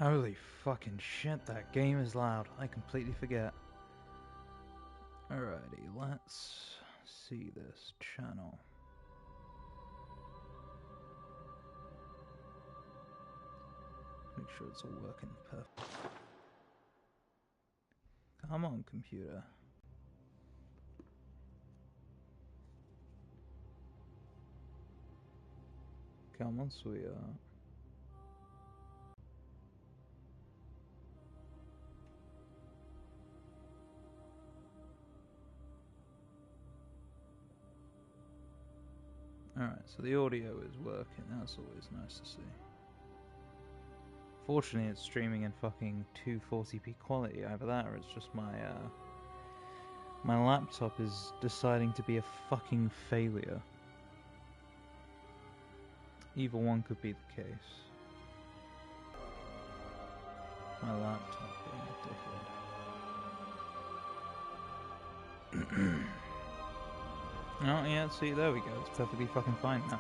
Holy fucking shit, that game is loud. I completely forget. Alrighty, let's see this channel. Make sure it's all working perfect. Come on, computer. Come on, sweetheart. Alright, so the audio is working. That's always nice to see. Fortunately, it's streaming in fucking 240p quality. Either that or it's just my laptop is deciding to be a fucking failure. Either one could be the case. My laptop being a dickhead. Oh yeah, see, there we go. It's perfectly fucking fine now.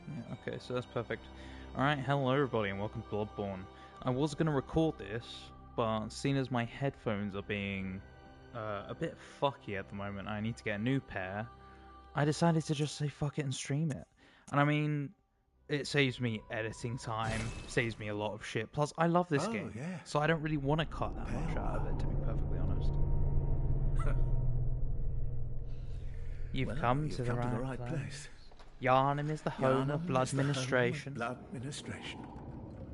Yeah, okay, so that's perfect. Alright, hello everybody and welcome to Bloodborne. I was going to record this, but seeing as my headphones are being a bit fucky at the moment, I need to get a new pair, I decided to just say fuck it and stream it. And I mean, it saves me editing time, saves me a lot of shit. Plus, I love this game, yeah. So I don't really want to cut that much out of it, to be perfectly honest. You've come to the right place. Yarnum is the home of blood administration. Blood administration.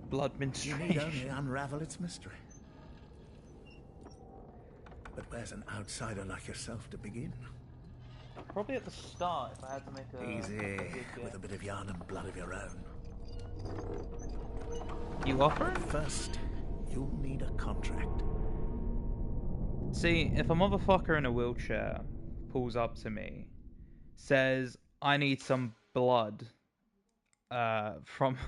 Blood administration. You need only unravel its mystery. But where's an outsider like yourself to begin? Probably at the start, if I had to make a... Easy, with a bit of yarn and blood of your own. You offering? First, you'll need a contract. See, if a motherfucker in a wheelchair pulls up to me, says, I need some blood from...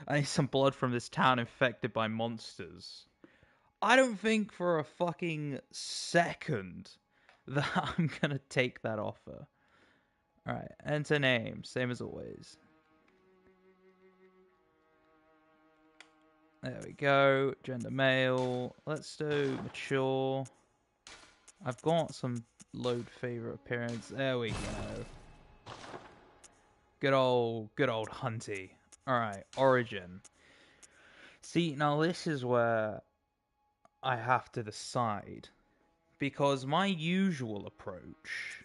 I need some blood from this town infected by monsters, I don't think for a fucking second that I'm gonna take that offer. Alright, enter name, same as always. There we go, gender male, let's do mature. I've got some load favorite appearance, there we go. Good old Hunty. Alright, origin. See, now this is where I have to decide. Because my usual approach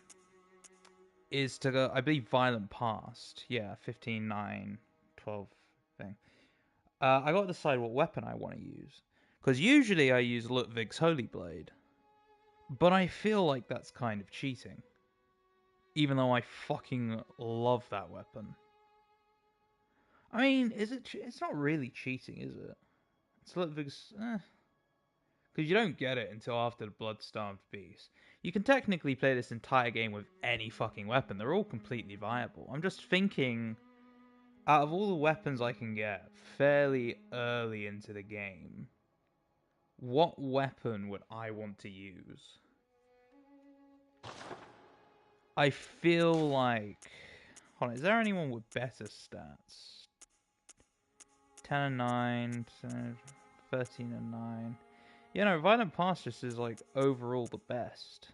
is to go, I believe, violent past. Yeah, 15, 9, 12 thing. I got to decide what weapon I want to use. Because usually I use Ludwig's Holy Blade. But I feel like that's kind of cheating. Even though I fucking love that weapon. I mean, is it? It's not really cheating, is it? It's Ludwig's... Because you don't get it until after the Blood-Starved Beast. You can technically play this entire game with any fucking weapon. They're all completely viable. I'm just thinking, out of all the weapons I can get fairly early into the game, what weapon would I want to use? I feel like... Hold on, is there anyone with better stats? 10 and 9, 13 and 9... You know, Violent Past just is like overall the best.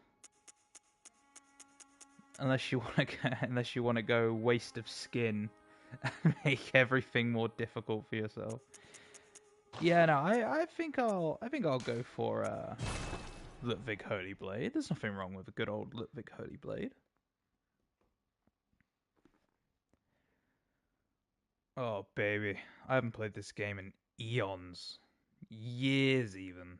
Unless you want to go waste of skin and make everything more difficult for yourself. Yeah, no, I think I'll go for Ludwig Holy Blade. There's nothing wrong with a good old Ludwig Holy Blade. Oh baby, I haven't played this game in eons, years even.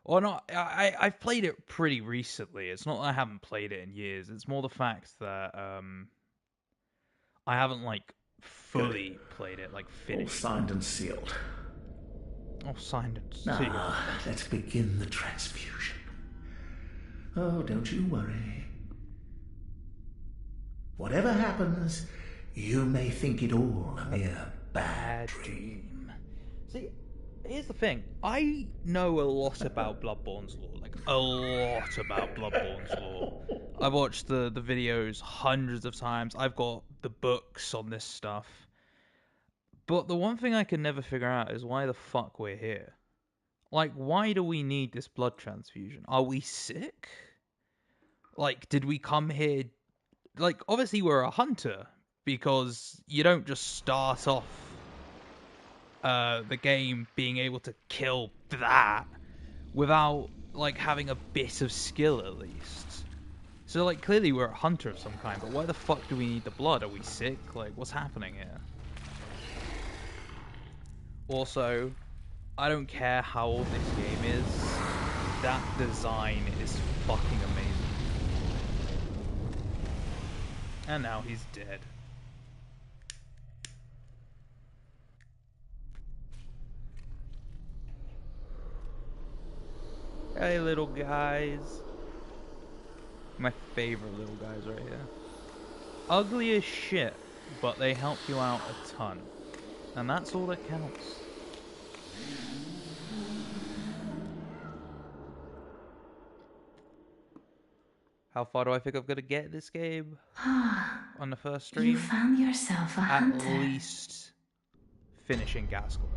Or not, I've played it pretty recently. It's not that I haven't played it in years. It's more the fact that I haven't, like, fully played it, like, finished. All signed and sealed. All signed and sealed. Now, let's begin the transfusion. Oh, don't you worry. Whatever happens, you may think it all a mere bad dream. See... Here's the thing, I know a lot about Bloodborne's lore, like a lot about Bloodborne's lore. I've watched the videos hundreds of times. I've got the books on this stuff. But the one thing I can never figure out is why the fuck we're here. Like, why do we need this blood transfusion? Are we sick? Like, did we come here... Like, obviously we're a hunter, because you don't just start off the game being able to kill that without, like, having a bit of skill at least. So, like, clearly we're a hunter of some kind, but why the fuck do we need the blood? Are we sick? Like, what's happening here? Also, I don't care how old this game is, that design is fucking amazing. And now he's dead. Hey, little guys. My favorite little guys right here. Ugly as shit, but they help you out a ton. And that's all that counts. How far do I think I'm gonna get this game? On the first stream? You found yourself a hunter. At least finishing Gascoigne.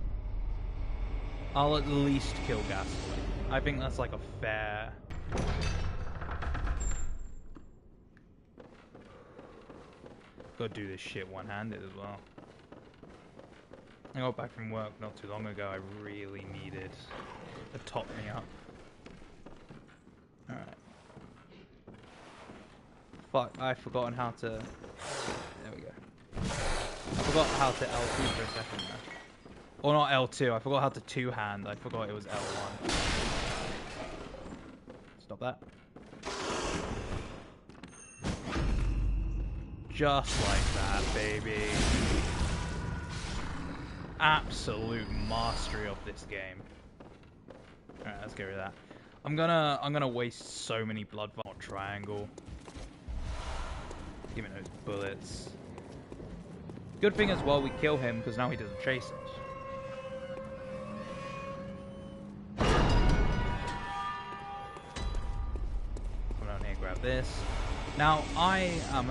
I'll at least kill Gascoigne. I think that's like a fair... Gotta do this shit one-handed as well. I got back from work not too long ago. I really needed to top me up. Alright. Fuck, I've forgotten how to... There we go. I forgot how to L2 for a second there. Or not L2, I forgot how to two-hand. I forgot it was L1. Stop that. Just like that, baby. Absolute mastery of this game. Alright, let's get rid of that. I'm gonna waste so many blood vials. Triangle. Give me those bullets. Good thing as well we kill him because now he doesn't chase us. Come down here, grab this. Now I am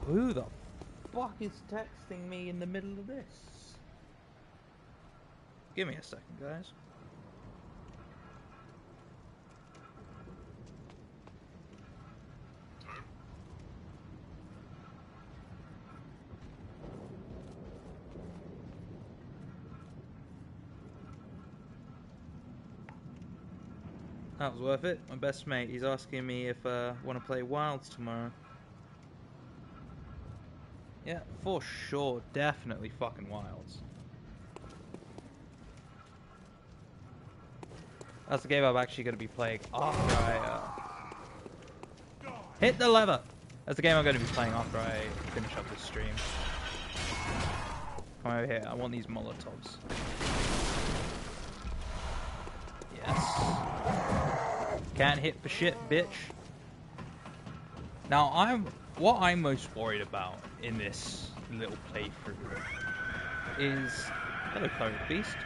who the fuck is texting me in the middle of this? Give me a second, guys. That was worth it. My best mate, he's asking me if I want to play Wilds tomorrow. Yeah, for sure. Definitely fucking Wilds. That's the game I'm actually going to be playing after I... Hit the lever! That's the game I'm going to be playing after I finish up this stream. Come over here. I want these Molotovs. Yes. Can't hit for shit, bitch. Now, what I'm most worried about in this little playthrough is... Hello, Pirate Beast.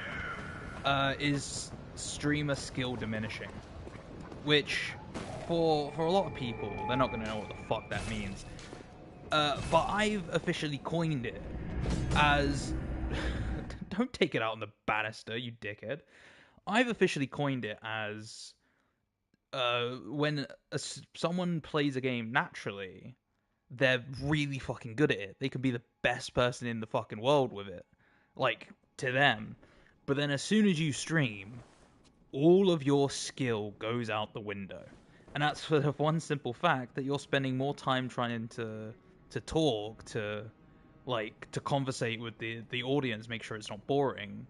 Is streamer skill diminishing. Which, for a lot of people, they're not going to know what the fuck that means. But I've officially coined it as... Don't take it out on the banister, you dickhead. I've officially coined it as... when someone plays a game naturally, they're really fucking good at it. They could be the best person in the fucking world with it. Like, to them. But then as soon as you stream, all of your skill goes out the window. And that's for the one simple fact that you're spending more time trying to talk, to conversate with the audience, make sure it's not boring.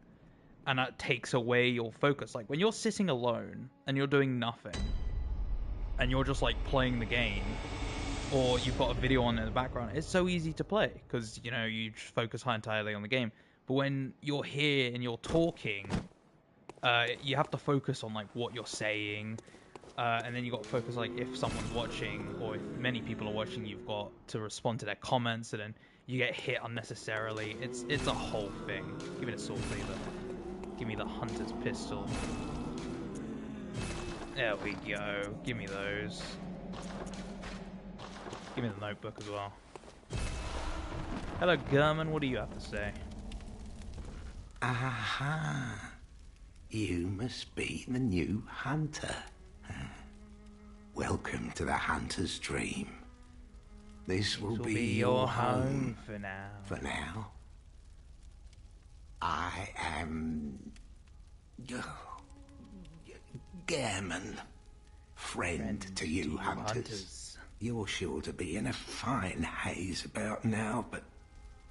And that takes away your focus. Like, when you're sitting alone and you're doing nothing, and you're just, like, playing the game, or you've got a video on in the background, it's so easy to play, because, you know, you just focus entirely on the game. But when you're here and you're talking, you have to focus on, like, what you're saying, and then you've got to focus, like, if someone's watching, or if many people are watching, you've got to respond to their comments, and then you get hit unnecessarily. It's a whole thing. Give me the sword cleaver. Give me the hunter's pistol. There we go. Give me those. Give me the notebook as well. Hello, Gurman. What do you have to say? Aha. You must be the new hunter. Welcome to the hunter's dream. This will be your home for now. For now. I am... Gammon. Friend to you hunters. You're sure to be in a fine haze about now, but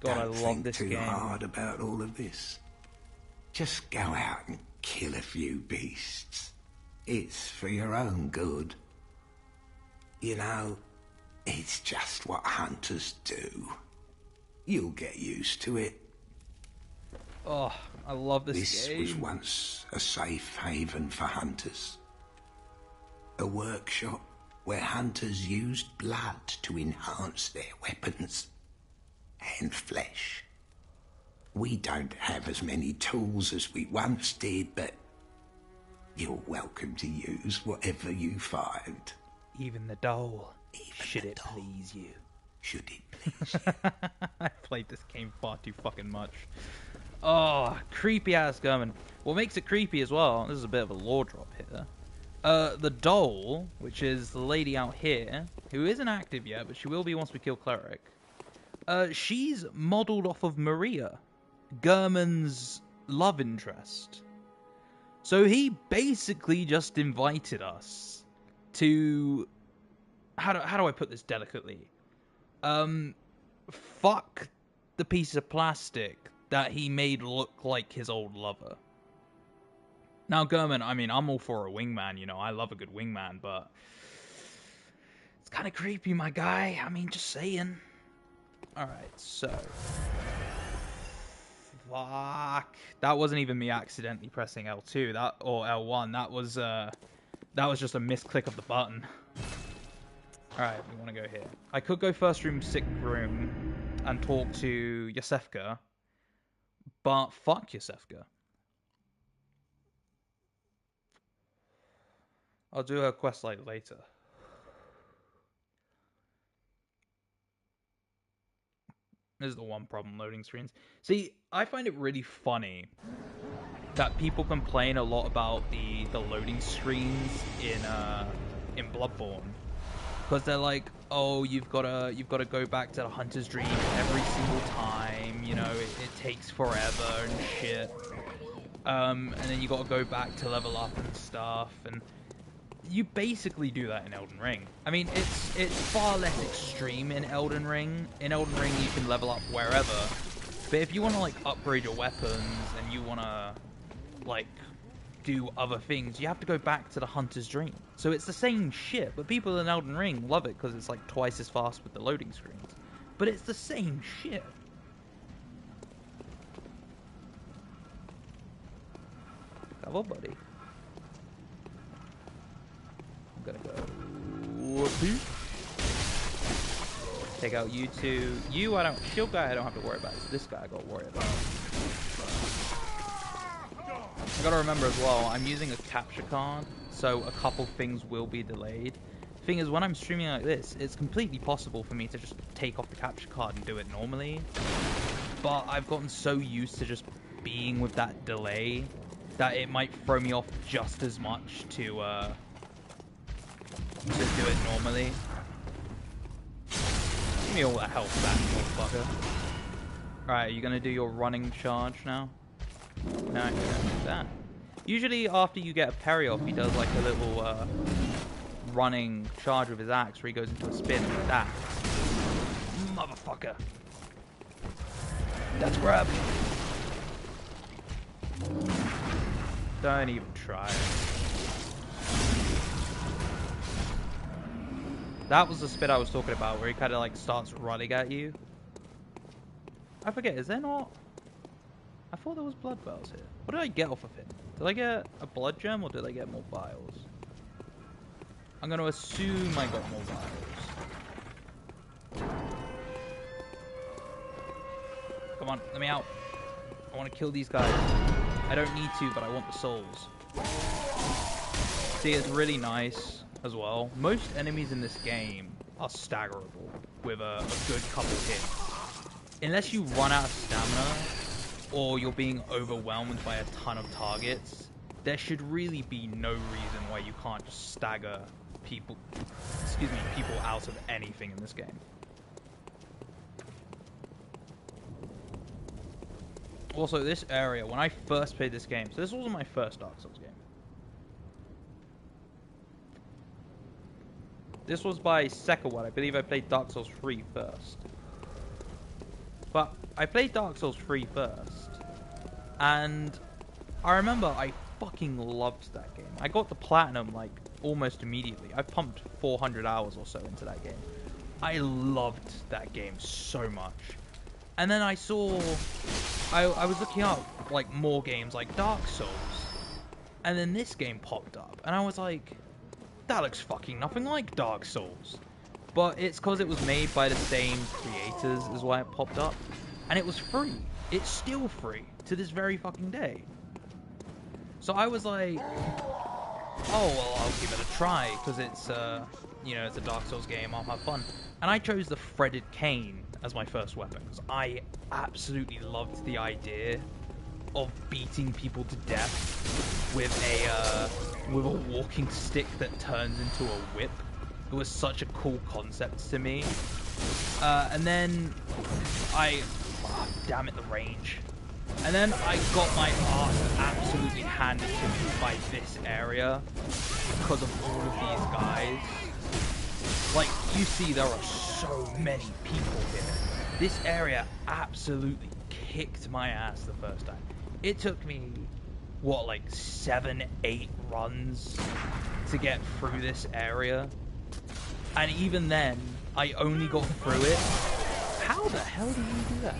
God, don't I love think this too game. hard about all of this. Just go out and kill a few beasts. It's for your own good. You know, it's just what hunters do. You'll get used to it. Oh, I love this game. This was once a safe haven for hunters. A workshop where hunters used blood to enhance their weapons and flesh. We don't have as many tools as we once did, but you're welcome to use whatever you find. Even the doll. Should it please you? Should it please you? I've played this game far too fucking much. Oh, creepy ass Gurman. What makes it creepy as well, this is a bit of a lore drop here. The doll, which is the lady out here, who isn't active yet, but she will be once we kill Cleric. She's modelled off of Maria, Gurman's love interest. So he basically just invited us to... How do I put this delicately? Fuck the piece of plastic that he made look like his old lover. Now, Gurman, I mean, I'm all for a wingman, you know, I love a good wingman, but it's kind of creepy, my guy. I mean, just saying. Alright, so... Fuck. That wasn't even me accidentally pressing L2, or L1. That was just a misclick of the button. Alright, we want to go here. I could go first room, sick room, and talk to Yosefka, but fuck Yosefka. I'll do her quest like later. This is the one problem, loading screens. See, I find it really funny that people complain a lot about the loading screens in Bloodborne. Because they're like, oh, you've got to go back to the Hunter's Dream every single time, you know, it takes forever and shit. And then you got to go back to level up and stuff, and you basically do that in Elden Ring. I mean, it's far less extreme in Elden Ring. In Elden Ring, you can level up wherever. But if you want to, like, upgrade your weapons and you want to, like, do other things, you have to go back to the Hunter's Dream. So it's the same shit, but people in Elden Ring love it because it's, like, twice as fast with the loading screens. But it's the same shit. Come on, buddy. I'm gonna go... Whoopee. Take out you two. You, I don't... Shield guy I don't have to worry about. It's this guy I gotta worry about. I gotta remember as well, I'm using a capture card, so a couple things will be delayed. The thing is, when I'm streaming like this, it's completely possible for me to just take off the capture card and do it normally. But I've gotten so used to just being with that delay that it might throw me off just as much to do it normally. Give me all that health back, motherfucker. Alright, are you gonna do your running charge now? No, you don't do that. Usually after you get a parry off, he does like a little running charge with his axe where he goes into a spin like that. Motherfucker. That's grab. Don't even try it. That was the spit I was talking about, where he kind of like starts running at you. I forget, is there not... I thought there was blood vials here. What did I get off of him? Did I get a blood gem or did I get more vials? I'm going to assume I got more vials. Come on, let me out. I want to kill these guys. I don't need to, but I want the souls. See, it's really nice as well. Most enemies in this game are staggerable with a good couple hits. Unless you run out of stamina or you're being overwhelmed by a ton of targets, there should really be no reason why you can't just stagger people out of anything in this game. Also, this area, when I first played this game, so this wasn't my first Dark Souls game. This was my second one. I believe I played Dark Souls 3 first. But I played Dark Souls 3 first, and I remember I fucking loved that game. I got the platinum like almost immediately. I pumped 400 hours or so into that game. I loved that game so much. And then I saw, I was looking up like more games like Dark Souls, and then this game popped up, and I was like, that looks fucking nothing like Dark Souls. But it's because it was made by the same creators is why it popped up. And it was free. It's still free to this very fucking day. So I was like, oh, well, I'll give it a try because it's, you know, it's a Dark Souls game. I'll have fun. And I chose the threaded cane as my first weapon because I absolutely loved the idea of beating people to death with a walking stick that turns into a whip. It was such a cool concept to me. And then damn it, the range. And then I got my ass absolutely handed to me by this area because of all of these guys. Like, you see there are so many people here. This area absolutely kicked my ass the first time. It took me, what, like 7, 8 runs to get through this area. And even then, I only got through it. How the hell did you do that?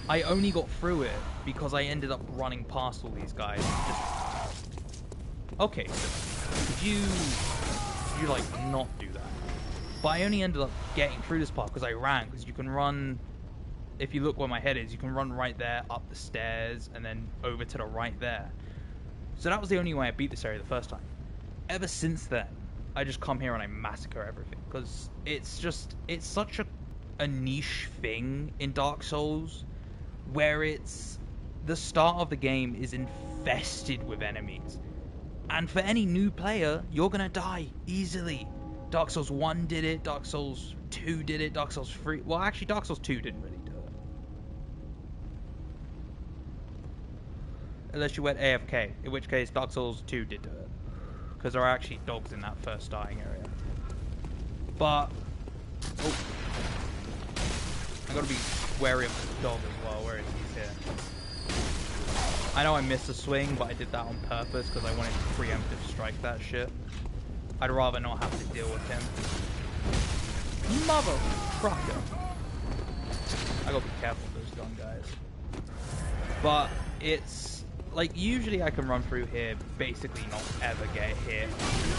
I only got through it because I ended up running past all these guys. Okay, so could you like not do that? But I only ended up getting through this part because I ran. Because you can run, if you look where my head is, you can run right there, up the stairs, and then over to the right there. So that was the only way I beat this area the first time. Ever since then, I just come here and I massacre everything because it's such a niche thing in Dark Souls where it's the start of the game is infested with enemies, and for any new player you're gonna die easily. Dark Souls 1 did it, Dark Souls 2 did it, Dark Souls 3, well actually Dark Souls 2 didn't really do it unless you went AFK, in which case Dark Souls 2 did do it. Because there are actually dogs in that first starting area. But, oh, I gotta be wary of the dog as well. Where is he? Here. I know I missed a swing, but I did that on purpose because I wanted to preemptive strike that shit. I'd rather not have to deal with him. Motherfucker! I gotta be careful with those gun guys. But it's like, usually I can run through here, basically not ever get hit.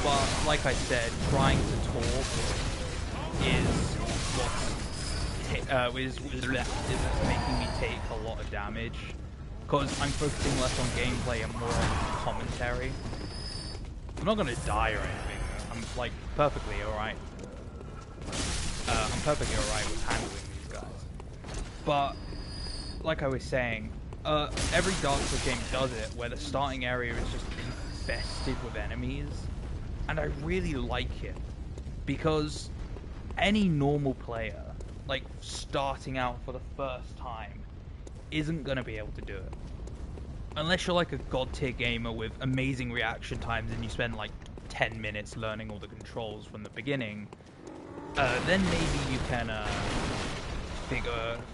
But like I said, trying to talk is what's is making me take a lot of damage. Because I'm focusing less on gameplay and more on commentary. I'm not gonna die or anything. I'm like perfectly alright. I'm perfectly alright with handling these guys. But like I was saying, every Dark Souls game does it, where the starting area is just infested with enemies, and I really like it, because any normal player, like starting out for the first time, isn't going to be able to do it. Unless you're like a god tier gamer with amazing reaction times and you spend like 10 minutes learning all the controls from the beginning, then maybe you can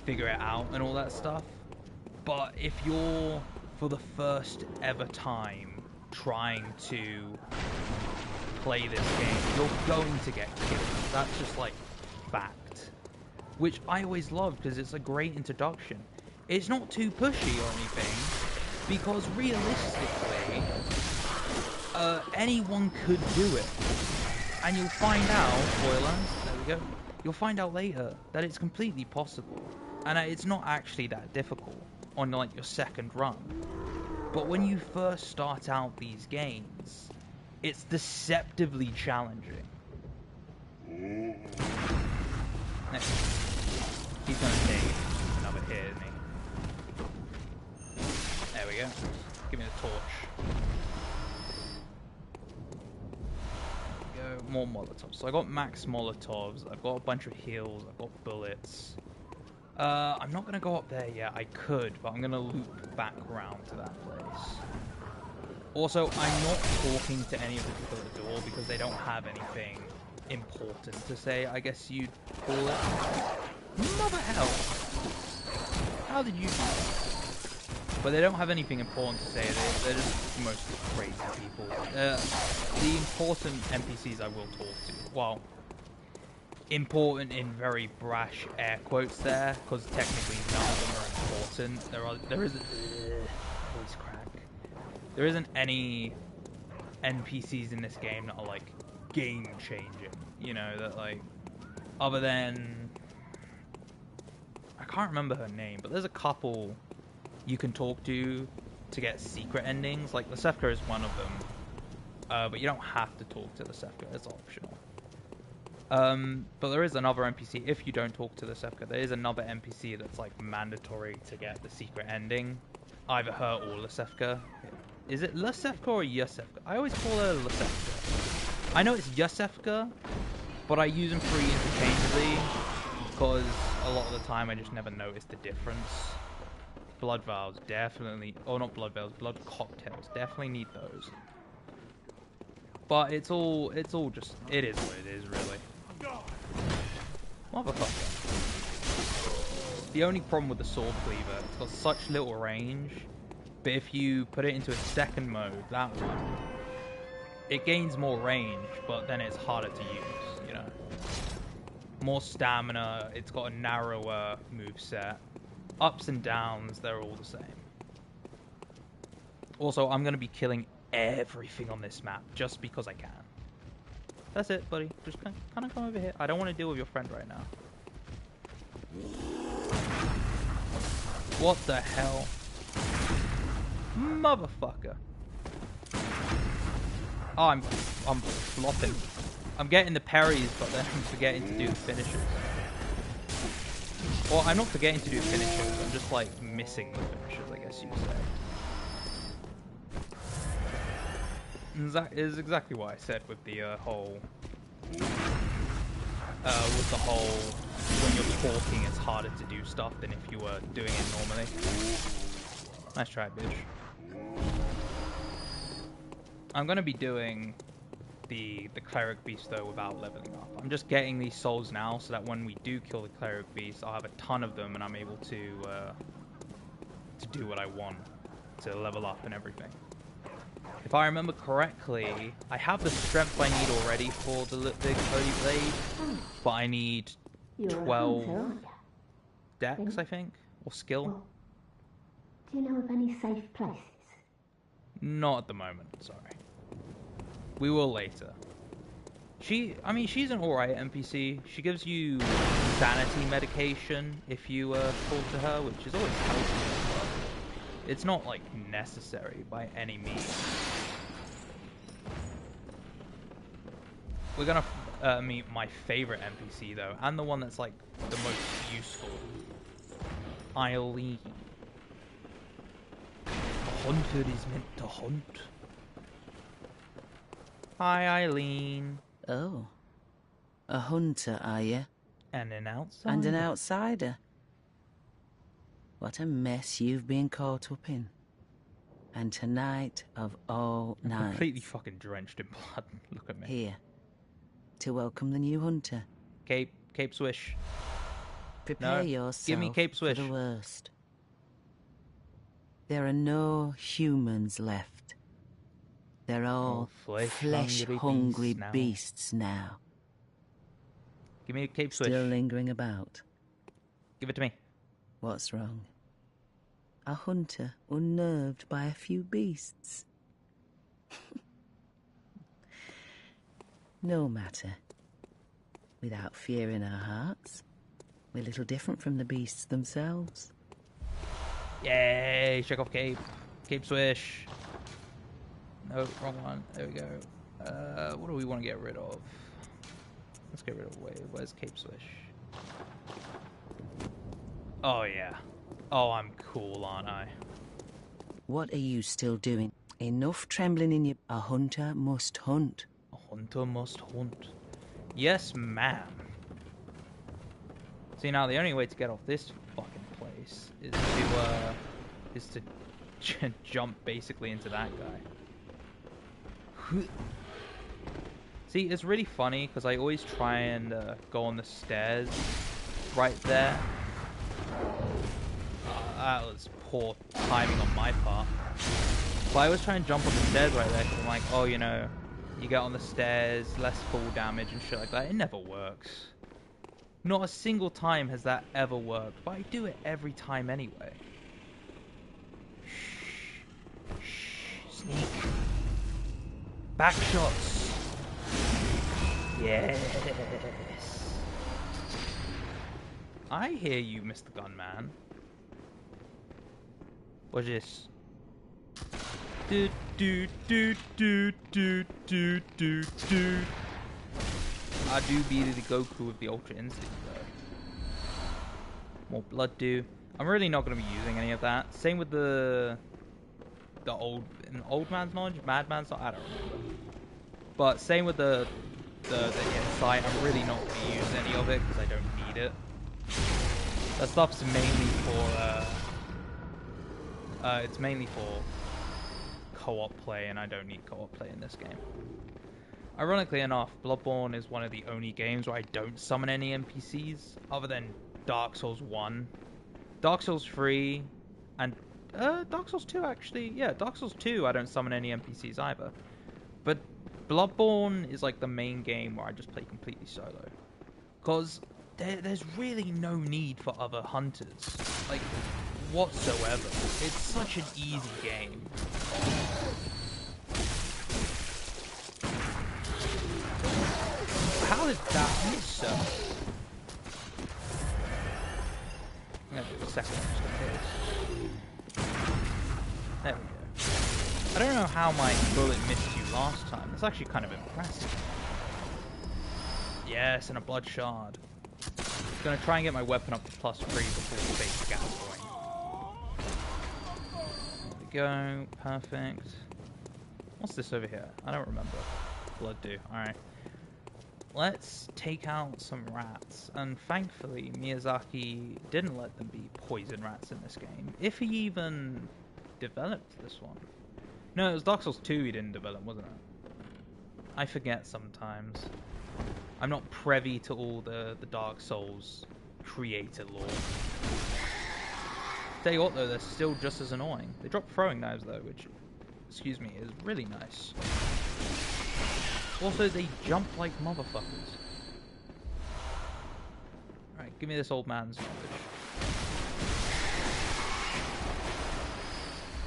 figure it out and all that stuff. But if you're, for the first ever time, trying to play this game, you're going to get killed. That's just like fact. Which I always loved because it's a great introduction. It's not too pushy or anything, because realistically, anyone could do it. And you'll find out, spoilers, there we go, you'll find out later that it's completely possible. And it's not actually that difficult on like your second run. But when you first start out these games, It's deceptively challenging. Next. He's going to take another hit, isn't he? There we go. Give me the torch. There we go. More Molotovs. So I got max Molotovs. I've got a bunch of heals. I've got bullets. I'm not going to go up there yet. I could, but I'm going to loop back around to that place. Also, I'm not talking to any of the people at the door because they don't have anything important to say, I guess you'd call it. Mother hell! How did you do that? But they don't have anything important to say. They're just mostly crazy people. The important NPCs I will talk to. Well, important in very brash air quotes there, because technically none of them are important. There isn't. Voice crack. There isn't any NPCs in this game that are like game changing. You know, that like, other than, I can't remember her name, but there's a couple you can talk to get secret endings. Like Lasefka is one of them, but you don't have to talk to Lasefka. It's optional. But there is another NPC. If you don't talk to Lasefka, there is another NPC that's like mandatory to get the secret ending. Either her or Lasefka. Is it Lasefka or Yusefka? I always call her Lasefka. I know it's Yusefka, but I use them pretty interchangeably because a lot of the time I just never notice the difference. Blood vials, definitely. Oh, not blood vials, blood cocktails. Definitely need those. But it's all just, it is what it is, really. Motherfucker. The only problem with the sword cleaver, it's got such little range, but if you put it into a second mode, that one, it gains more range, but then it's harder to use, you know. More stamina, it's got a narrower moveset. Ups and downs, they're all the same. Also, I'm going to be killing everything on this map, just because I can. That's it, buddy. Just kind of come over here. I don't want to deal with your friend right now. What the hell? Motherfucker. Oh, I'm flopping. I'm getting the parries, but then I'm forgetting to do the finishes. Well, I'm not forgetting to do finishes, I'm just like missing the finishes, I guess you'd say. That is exactly what I said with the whole when you're talking it's harder to do stuff than if you were doing it normally. Nice try, bitch. I'm gonna be doing the cleric beast though without leveling up. I'm just getting these souls now so that when we do kill the cleric beast, I'll have a ton of them and I'm able to do what I want, to level up and everything. If I remember correctly, I have the strength I need already for the Holy Blade, but I need 12 dex, I think, or skill. Well, do you know of any safe places? Not at the moment, sorry. We will later. She's an alright NPC. She gives you sanity medication if you talk to her, which is always helpful, but it's not, like, necessary by any means. We're gonna meet my favorite NPC, though, and the one that's, like, the most useful. Eileen. A hunter is meant to hunt. Hi, Eileen. Oh. A hunter, are you? And an outsider. And an outsider. What a mess you've been caught up in. And tonight of all nights. Completely fucking drenched in blood. Look at me. Here. To welcome the new hunter. Cape Swish. Prepare No, yourself give me Cape Swish. for the worst. There are no humans left. They're all flesh-hungry beasts now. Give me a Cape Swish. Still lingering about. Give it to me. What's wrong? A hunter unnerved by a few beasts. No matter. Without fear in our hearts, we're little different from the beasts themselves. Yay! Check off Cape. Cape Swish. No, wrong one. There we go. What do we want to get rid of? Let's get rid of where's Cape Swish? Oh yeah. Oh, I'm cool, aren't I? What are you still doing? Enough trembling in you. A hunter must hunt. A hunter must hunt. Yes, ma'am. See, now the only way to get off this fucking place is to jump basically into that guy. See, it's really funny because I always try and go on the stairs right there. That was poor timing on my part. But I always try and jump on the stairs right there because I'm like, oh, you know, you get on the stairs, less fall damage and shit like that. It never works. Not a single time has that ever worked, but I do it every time anyway. Shh. Shh. Sneak. Back shots. Yes. I hear you, Mr. Gunman. What's this? Do do do do do do do do. I do be the Goku with the Ultra Instinct though. More blood dew. I'm really not going to be using any of that. Same with the old man's knowledge, madman's knowledge. I don't remember. But same with the insight. I'm really not going to use any of it because I don't need it. That stuff's mainly for it's mainly for co-op play, and I don't need co-op play in this game. Ironically enough, Bloodborne is one of the only games where I don't summon any NPCs, other than Dark Souls 1. Dark Souls 3, and Dark Souls 2 actually. Yeah, Dark Souls 2 I don't summon any NPCs either. But Bloodborne is like the main game where I just play completely solo. Because there's really no need for other hunters, like, whatsoever. It's such an easy game. How did that miss so? I'm gonna do a second one just in case. There we go. I don't know how my bullet missed you last time. That's actually kind of impressive. Yes, and a blood shard. I'm gonna try and get my weapon up to +3 before the base gas going. There we go. Perfect. What's this over here? I don't remember. Blood dew. Alright. Let's take out some rats. And thankfully, Miyazaki didn't let them be poison rats in this game. If he even developed this one. No, it was Dark Souls 2 he didn't develop, wasn't it? I forget sometimes. I'm not privy to all the Dark Souls creator lore. Tell you what though, they're still just as annoying. They drop throwing knives though, which, excuse me, is really nice. Also, they jump like motherfuckers. Alright, give me this old man's knowledge.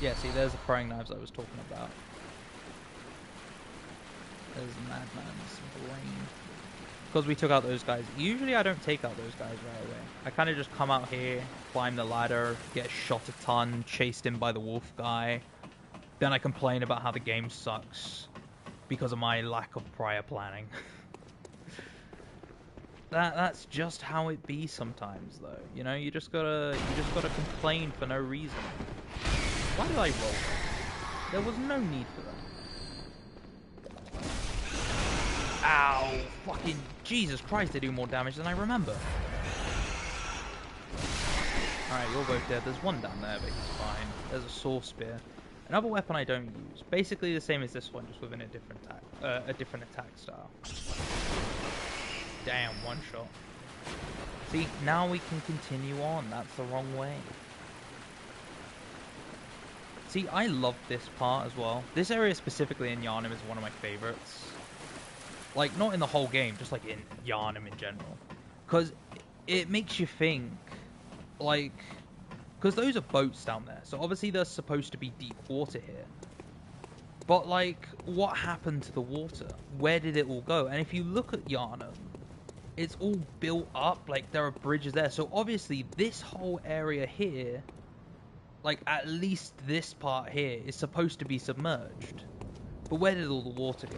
Yeah, see, there's the throwing knives I was talking about. There's the madman's brain. Because we took out those guys. Usually I don't take out those guys right away. I kind of just come out here, climb the ladder, get shot a ton, chased in by the wolf guy. Then I complain about how the game sucks because of my lack of prior planning. That's just how it be sometimes, though. You know, you just gotta complain for no reason. Why did I roll? There was no need for that. Ow! Fucking Jesus Christ! They do more damage than I remember. All right, you're both dead. There's one down there, but he's fine. There's a saw spear. Another weapon I don't use. Basically the same as this one, just within a different attack style. Damn, one shot. See, now we can continue on. That's the wrong way. See, I love this part as well. This area specifically in Yharnam is one of my favorites. Like, not in the whole game, just like in Yharnam in general. Because it makes you think, like... Because those are boats down there, so obviously there's supposed to be deep water here. But, like, what happened to the water? Where did it all go? And if you look at Yharnam, it's all built up, like, there are bridges there. So, obviously, this whole area here, like, at least this part here, is supposed to be submerged. But where did all the water go?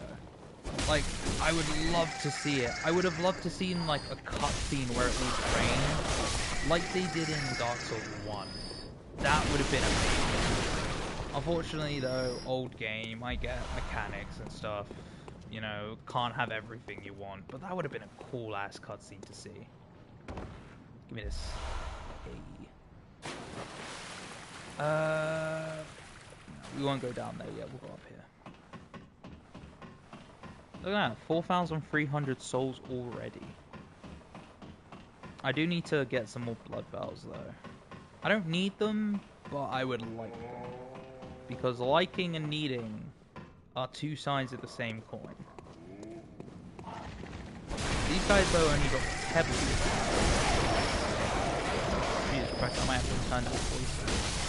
Like, I would love to see it. I would have loved to see like a cutscene where it was rain, like they did in Dark Souls 1. That would have been amazing. Unfortunately, though, old game, I get mechanics and stuff. You know, can't have everything you want, but that would have been a cool ass cutscene to see. Give me this. Hey. No, we won't go down there yet. We'll go up here. Look at that, 4,300 souls already. I do need to get some more blood vials though. I don't need them, but I would like them. Because liking and needing are two sides of the same coin. These guys though only got pebbles. Jesus Christ, I might have to turn down voices.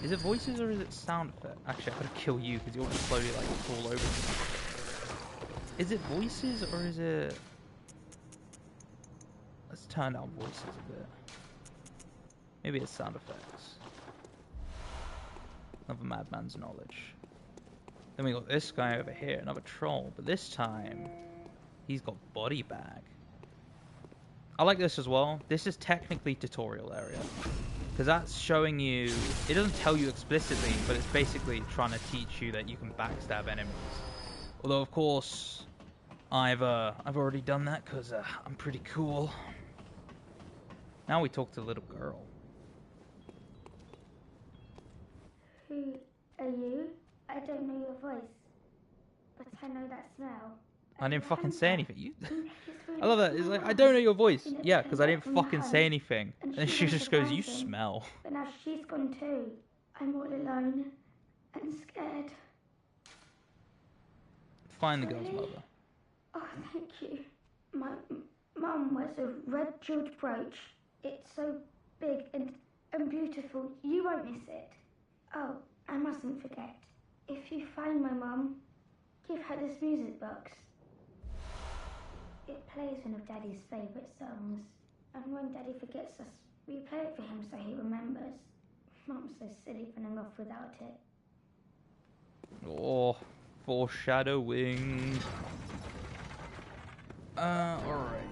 Is it voices or is it sound effect? Actually, I'm gonna kill you because you'll just slowly like fall over me. Is it voices or is it... Let's turn down voices a bit. Maybe it's sound effects. Another madman's knowledge. Then we got this guy over here, another troll. But this time, he's got body bag. I like this as well. This is technically tutorial area. Because that's showing you... It doesn't tell you explicitly, but it's basically trying to teach you that you can backstab enemies. Although, of course, I've already done that because I'm pretty cool. Now we talk to the little girl. Who are you? I don't know your voice, but I know that smell. I didn't fucking say anything. You... Really I love that. It's like, I don't know your voice. Yeah, because I didn't fucking say anything. And then she just goes, you smell. But now she's gone too. I'm all alone and scared. Find the girl's mother. Oh, thank you. My mum wears a red jeweled brooch. It's so big and beautiful. You won't miss it. Oh, I mustn't forget. If you find my mum, give her this music box. It plays one of Daddy's favourite songs. And when Daddy forgets us, we play it for him so he remembers. Mum's so silly running off without it. Oh, foreshadowing. Alright.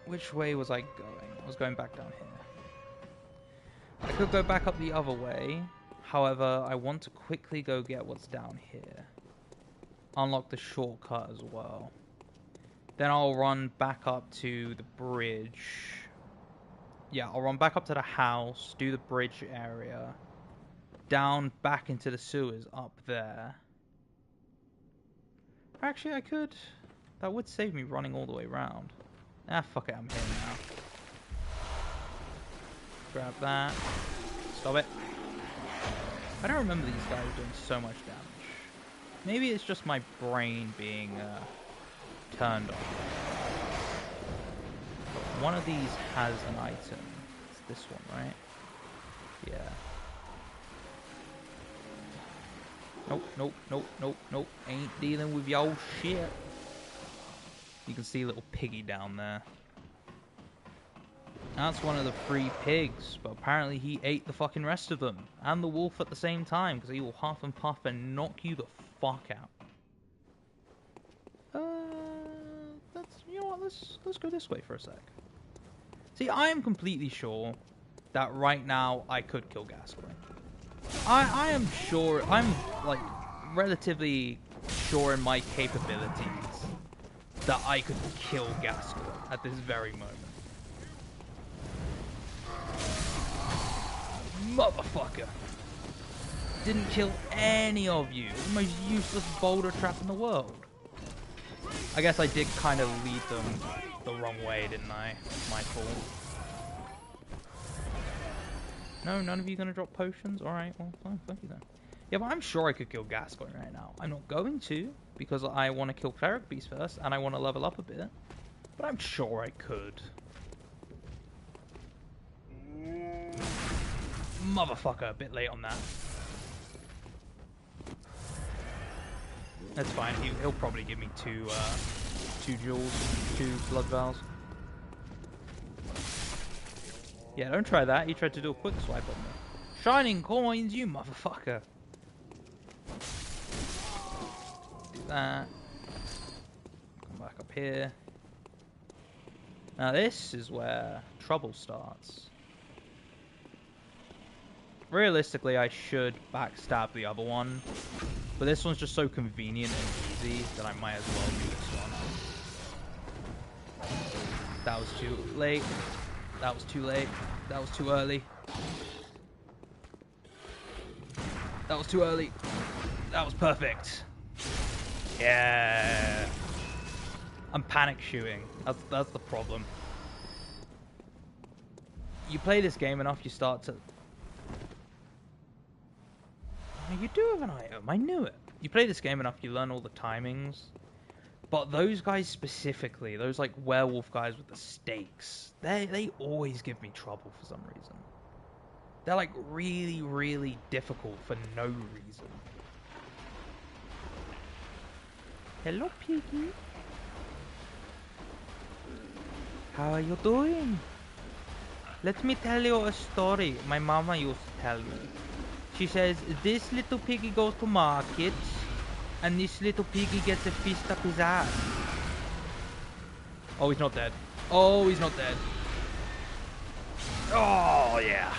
Which way was I going? I was going back down here. I could go back up the other way. However, I want to quickly go get what's down here. Unlock the shortcut as well. Then I'll run back up to the bridge. Yeah, I'll run back up to the house, do the bridge area. Down back into the sewers up there. Actually, I could. That would save me running all the way around. Ah, fuck it, I'm here now. Grab that. Stop it. I don't remember these guys doing so much damage. Maybe it's just my brain being turned on. But one of these has an item. It's this one, right? Yeah. Nope, nope, nope, nope, nope. Ain't dealing with your shit. You can see a little piggy down there. That's one of the 3 pigs, but apparently he ate the fucking rest of them. And the wolf at the same time, because he will huff and puff and knock you the fuck out. You know what, let's go this way for a sec. See, I am completely sure that right now I could kill Gascoigne. I am sure, I'm like relatively sure in my capabilities that I could kill Gascoigne at this very moment. Motherfucker! Didn't kill any of you. The most useless boulder trap in the world. I guess I did kind of lead them the wrong way, didn't I? My fault. No, none of you gonna drop potions? Alright, well, fine, thank you then. Yeah, but I'm sure I could kill Gascoigne right now. I'm not going to, because I want to kill Cleric Beast first, and I want to level up a bit. But I'm sure I could. Motherfucker, a bit late on that. That's fine, he'll probably give me two jewels, 2 blood vials. Yeah, don't try that. He tried to do a quick swipe on me. Shining coins, you motherfucker. that. Come back up here. Now this is where trouble starts. Realistically, I should backstab the other one, but this one's just so convenient and easy that I might as well do this one. That was too late. That was too late. That was too early. That was too early. That was perfect. Yeah. I'm panic shooting. That's the problem. You play this game enough, you start to... Oh, you do have an item. I knew it. You play this game enough, you learn all the timings. But those guys specifically, those like werewolf guys with the stakes, they always give me trouble for some reason. They're like really, really difficult for no reason. Hello, Piggy. How are you doing? Let me tell you a story my mama used to tell me. She says, this little piggy goes to market, and this little piggy gets a fist up his ass. Oh, he's not dead. Oh, he's not dead. Oh, yeah.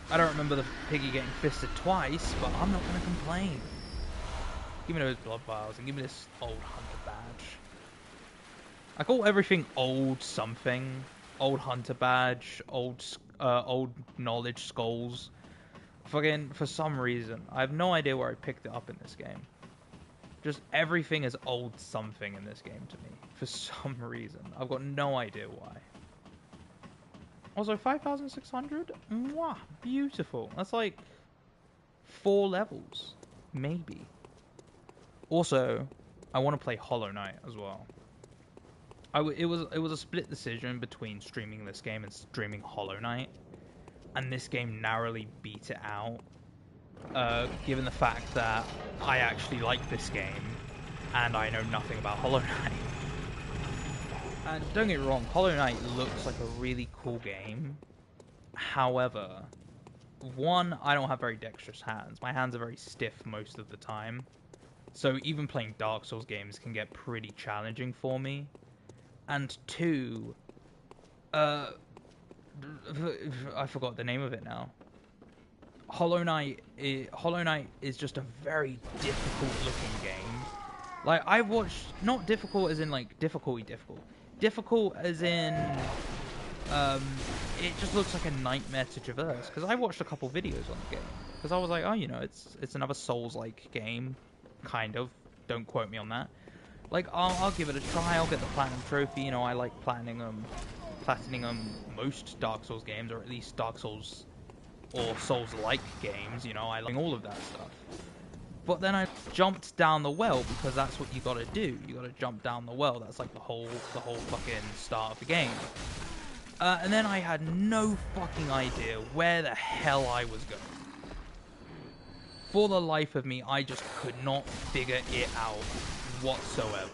I don't remember the piggy getting fisted twice, but I'm not going to complain. Give me those blood vials and give me this old hunter badge. I call everything old something. Old hunter badge, old knowledge skulls. Fucking, for some reason, I have no idea where I picked it up in this game. Just everything is old something in this game to me. For some reason. I've got no idea why. Also, 5,600? Mwah, beautiful. That's like 4 levels. Maybe. Also, I want to play Hollow Knight as well. It was a split decision between streaming this game and streaming Hollow Knight, and this game narrowly beat it out, given the fact that I actually like this game, and I know nothing about Hollow Knight. And don't get me wrong, Hollow Knight looks like a really cool game. However, one, I don't have very dexterous hands. My hands are very stiff most of the time, so even playing Dark Souls games can get pretty challenging for me. And 2, I forgot the name of it now. Hollow Knight is just a very difficult looking game. Like, I've watched, not difficult as in like difficult as in it just looks like a nightmare to traverse. Because I watched a couple videos on the game, because I was like, oh, you know, it's another Souls-like game, kind of. Don't quote me on that. Like, I'll give it a try. I'll get the platinum trophy. You know, I like platining most Dark Souls games, or at least Dark Souls or Souls-like games. You know, I like all of that stuff. But then I jumped down the well, because that's what you gotta do. You gotta jump down the well. That's like the whole fucking start of the game. And then I had no fucking idea where the hell I was going. For the life of me, I just could not figure it out whatsoever.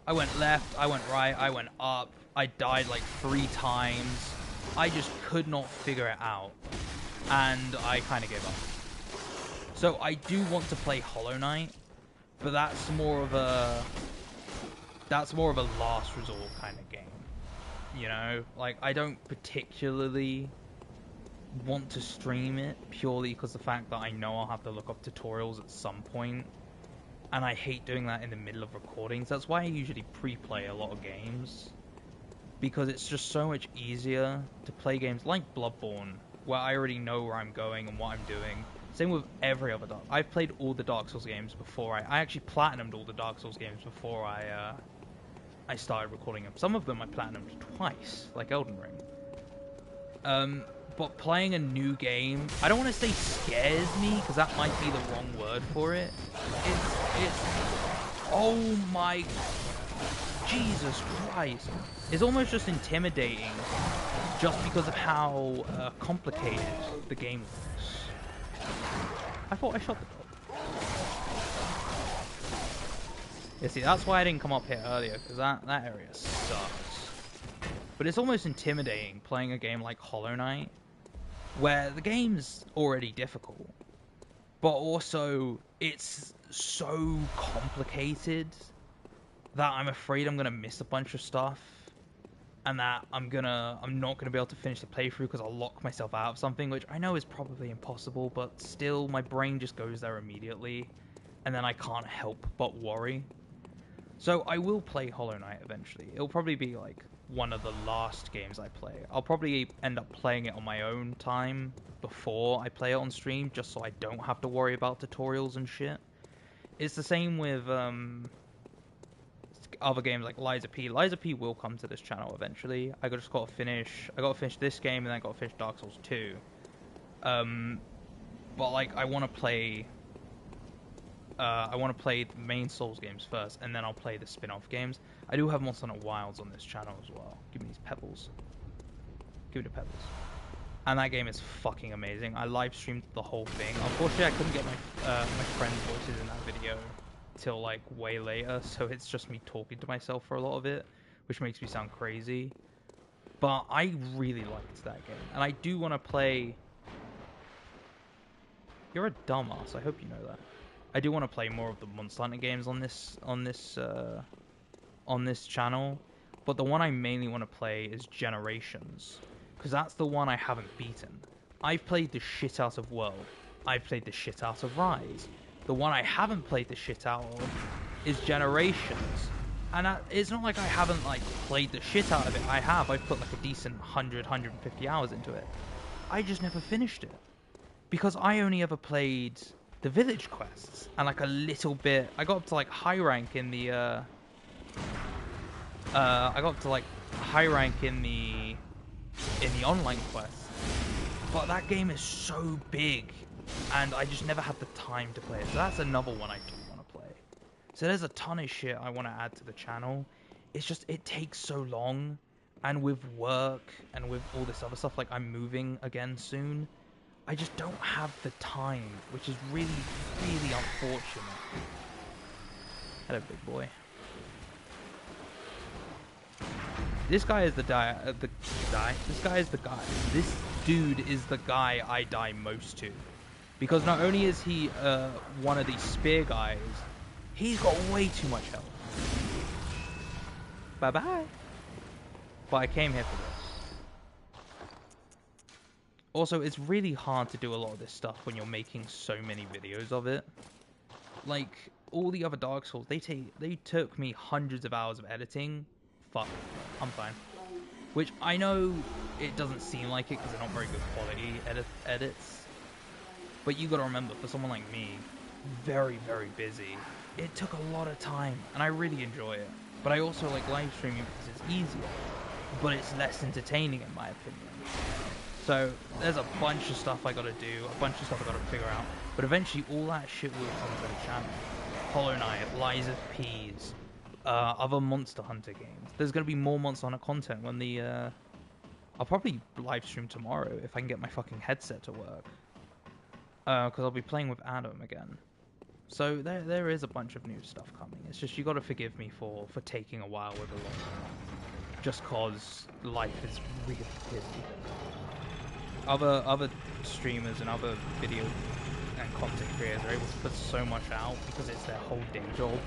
I went left, I went right, I went up, I died like 3 times. I just could not figure it out, and I kind of gave up. So I do want to play Hollow Knight, but that's more of a last resort kind of game. You know, like, I don't particularly want to stream it purely because the fact that I know I'll have to look up tutorials at some point, and I hate doing that in the middle of recordings. That's why I usually pre-play a lot of games, because it's just so much easier to play games like Bloodborne, where I already know where I'm going and what I'm doing. Same with every other I've played all the Dark Souls games before. I actually platinumed all the Dark Souls games before I started recording them. Some of them I platinumed twice, like Elden Ring. But playing a new game, I don't want to say scares me, because that might be the wrong word for it. It's oh my Jesus Christ. It's almost just intimidating, just because of how complicated the game looks. I thought I shot the dog. Yeah, see, that's why I didn't come up here earlier, because that area sucks. But it's almost intimidating playing a game like Hollow Knight, where the game's already difficult. but also it's so complicated that I'm afraid I'm gonna miss a bunch of stuff, and that I'm not gonna be able to finish the playthrough because I'll lock myself out of something, which I know is probably impossible, but still my brain just goes there immediately, and then I can't help but worry. So I will play Hollow Knight eventually. It'll probably be like one of the last games I play. I'll probably end up playing it on my own time before I play it on stream, just so I don't have to worry about tutorials and shit. It's the same with other games like Liza P. Liza P will come to this channel eventually. I got to finish this game, and then I got to finish Dark Souls 2. But like I want to play the main Souls games first, and then I'll play the spin-off games. I do have Monster Hunter Wilds on this channel as well. Give me these pebbles. Give me the pebbles. And that game is fucking amazing. I live streamed the whole thing. Unfortunately, I couldn't get my friends' voices in that video till like way later, so it's just me talking to myself for a lot of it, which makes me sound crazy. But I really liked that game, and I do want to play. You're a dumbass. I hope you know that. I do want to play more of the Monster Hunter games on this channel, but the one I mainly want to play is Generations, because that's the one I haven't beaten. I've played the shit out of World. I've played the shit out of Rise. The one I haven't played the shit out of is Generations, and it's not like I haven't like played the shit out of it. I have. I've put like a decent 150 hours into it. I just never finished it because I only ever played the village quests and like a little bit. I got up to like high rank in the online quests, but that game is so big and I just never had the time to play it. So that's another one I do want to play. So there's a ton of shit I want to add to the channel. It's just it takes so long, and with work and with all this other stuff, like I'm moving again soon, I just don't have the time, which is really, really unfortunate. Hello, big boy. This guy is the guy. This guy is the guy. This dude is the guy I die most to, because not only is he one of these spear guys, he's got way too much health. Bye bye. But I came here for this. Also, it's really hard to do a lot of this stuff when you're making so many videos of it. Like, all the other Dark Souls, they took me hundreds of hours of editing. Fuck, I'm fine. Which, I know it doesn't seem like it because they're not very good quality edits. But you gotta remember, for someone like me, very, very busy, it took a lot of time, and I really enjoy it. But I also like live streaming because it's easier, but it's less entertaining in my opinion. So there's a bunch of stuff I gotta do, a bunch of stuff I gotta figure out, but eventually all that shit will come to the channel. Hollow Knight, Liza P's, other Monster Hunter games. There's gonna be more Monster Hunter content when the I'll probably live stream tomorrow if I can get my fucking headset to work, because I'll be playing with Adam again. So there is a bunch of new stuff coming. It's just you gotta forgive me for taking a while with a lot, just cause life is really busy. Other streamers and other video and content creators are able to put so much out because it's their whole day job.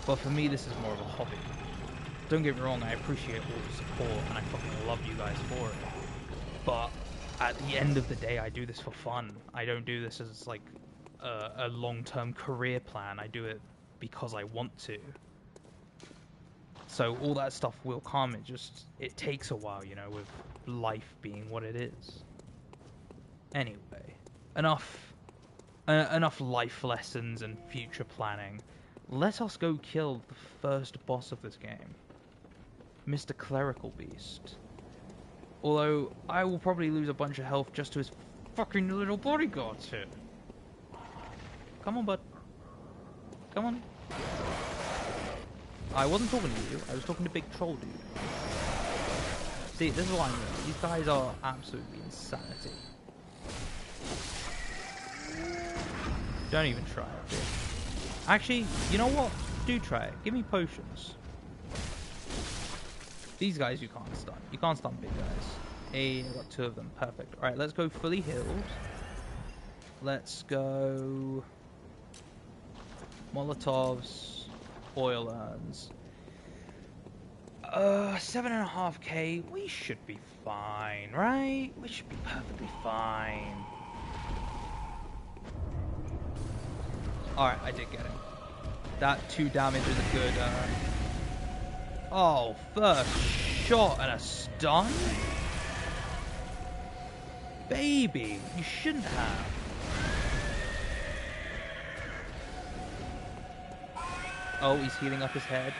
But for me, this is more of a hobby. Don't get me wrong, I appreciate all the support and I fucking love you guys for it. But at the end of the day, I do this for fun. I don't do this as like a long-term career plan. I do it because I want to. So all that stuff will come. It takes a while, you know, with life being what it is. Anyway, enough life lessons and future planning. Let us go kill the first boss of this game, Mr. Clerical Beast. Although I will probably lose a bunch of health just to his fucking little bodyguards here. Come on, bud. Come on. I wasn't talking to you. I was talking to Big Troll Dude. See, this is what I'm doing. These guys are absolutely insanity. Don't even try it, dude. Actually, you know what? Do try it. Give me potions. These guys you can't stun. You can't stun big guys. Hey, I got two of them. Perfect. Alright, let's go fully healed. let's go Molotovs, oil urns. 7.5k. We should be fine, right? We should be perfectly fine. Alright, I did get him. That 2 damage is a good, Oh, first shot and a stun? Baby, you shouldn't have. Oh, he's healing up his head.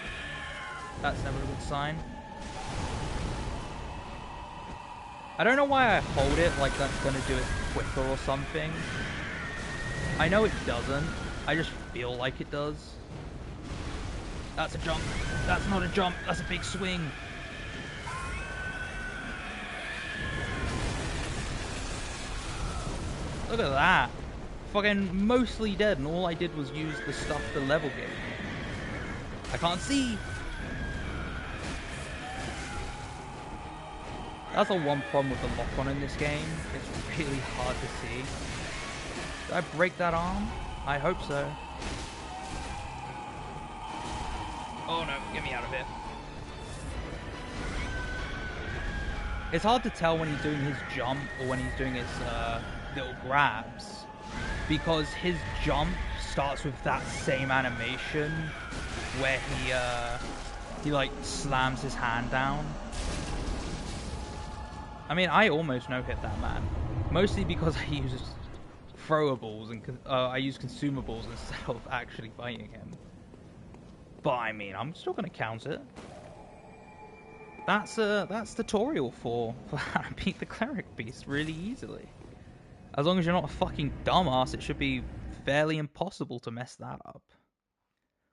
That's never a good sign. I don't know why I hold it like that's gonna do it quicker or something. I know it doesn't. I just feel like it does. That's a jump. That's not a jump. That's a big swing. Look at that. Fucking mostly dead, and all I did was use the stuff the level gave me. I can't see. That's the one problem with the lock-on in this game. It's really hard to see. Did I break that arm? I hope so. Oh no, get me out of it. It's hard to tell when he's doing his jump or when he's doing his little grabs, because his jump starts with that same animation where he like slams his hand down. I mean, I almost no-hit that man, mostly because I use throwables and I use consumables instead of actually fighting him. But I mean, I'm still gonna count it. That's tutorial for how to beat the cleric beast really easily. As long as you're not a fucking dumbass, it should be fairly impossible to mess that up.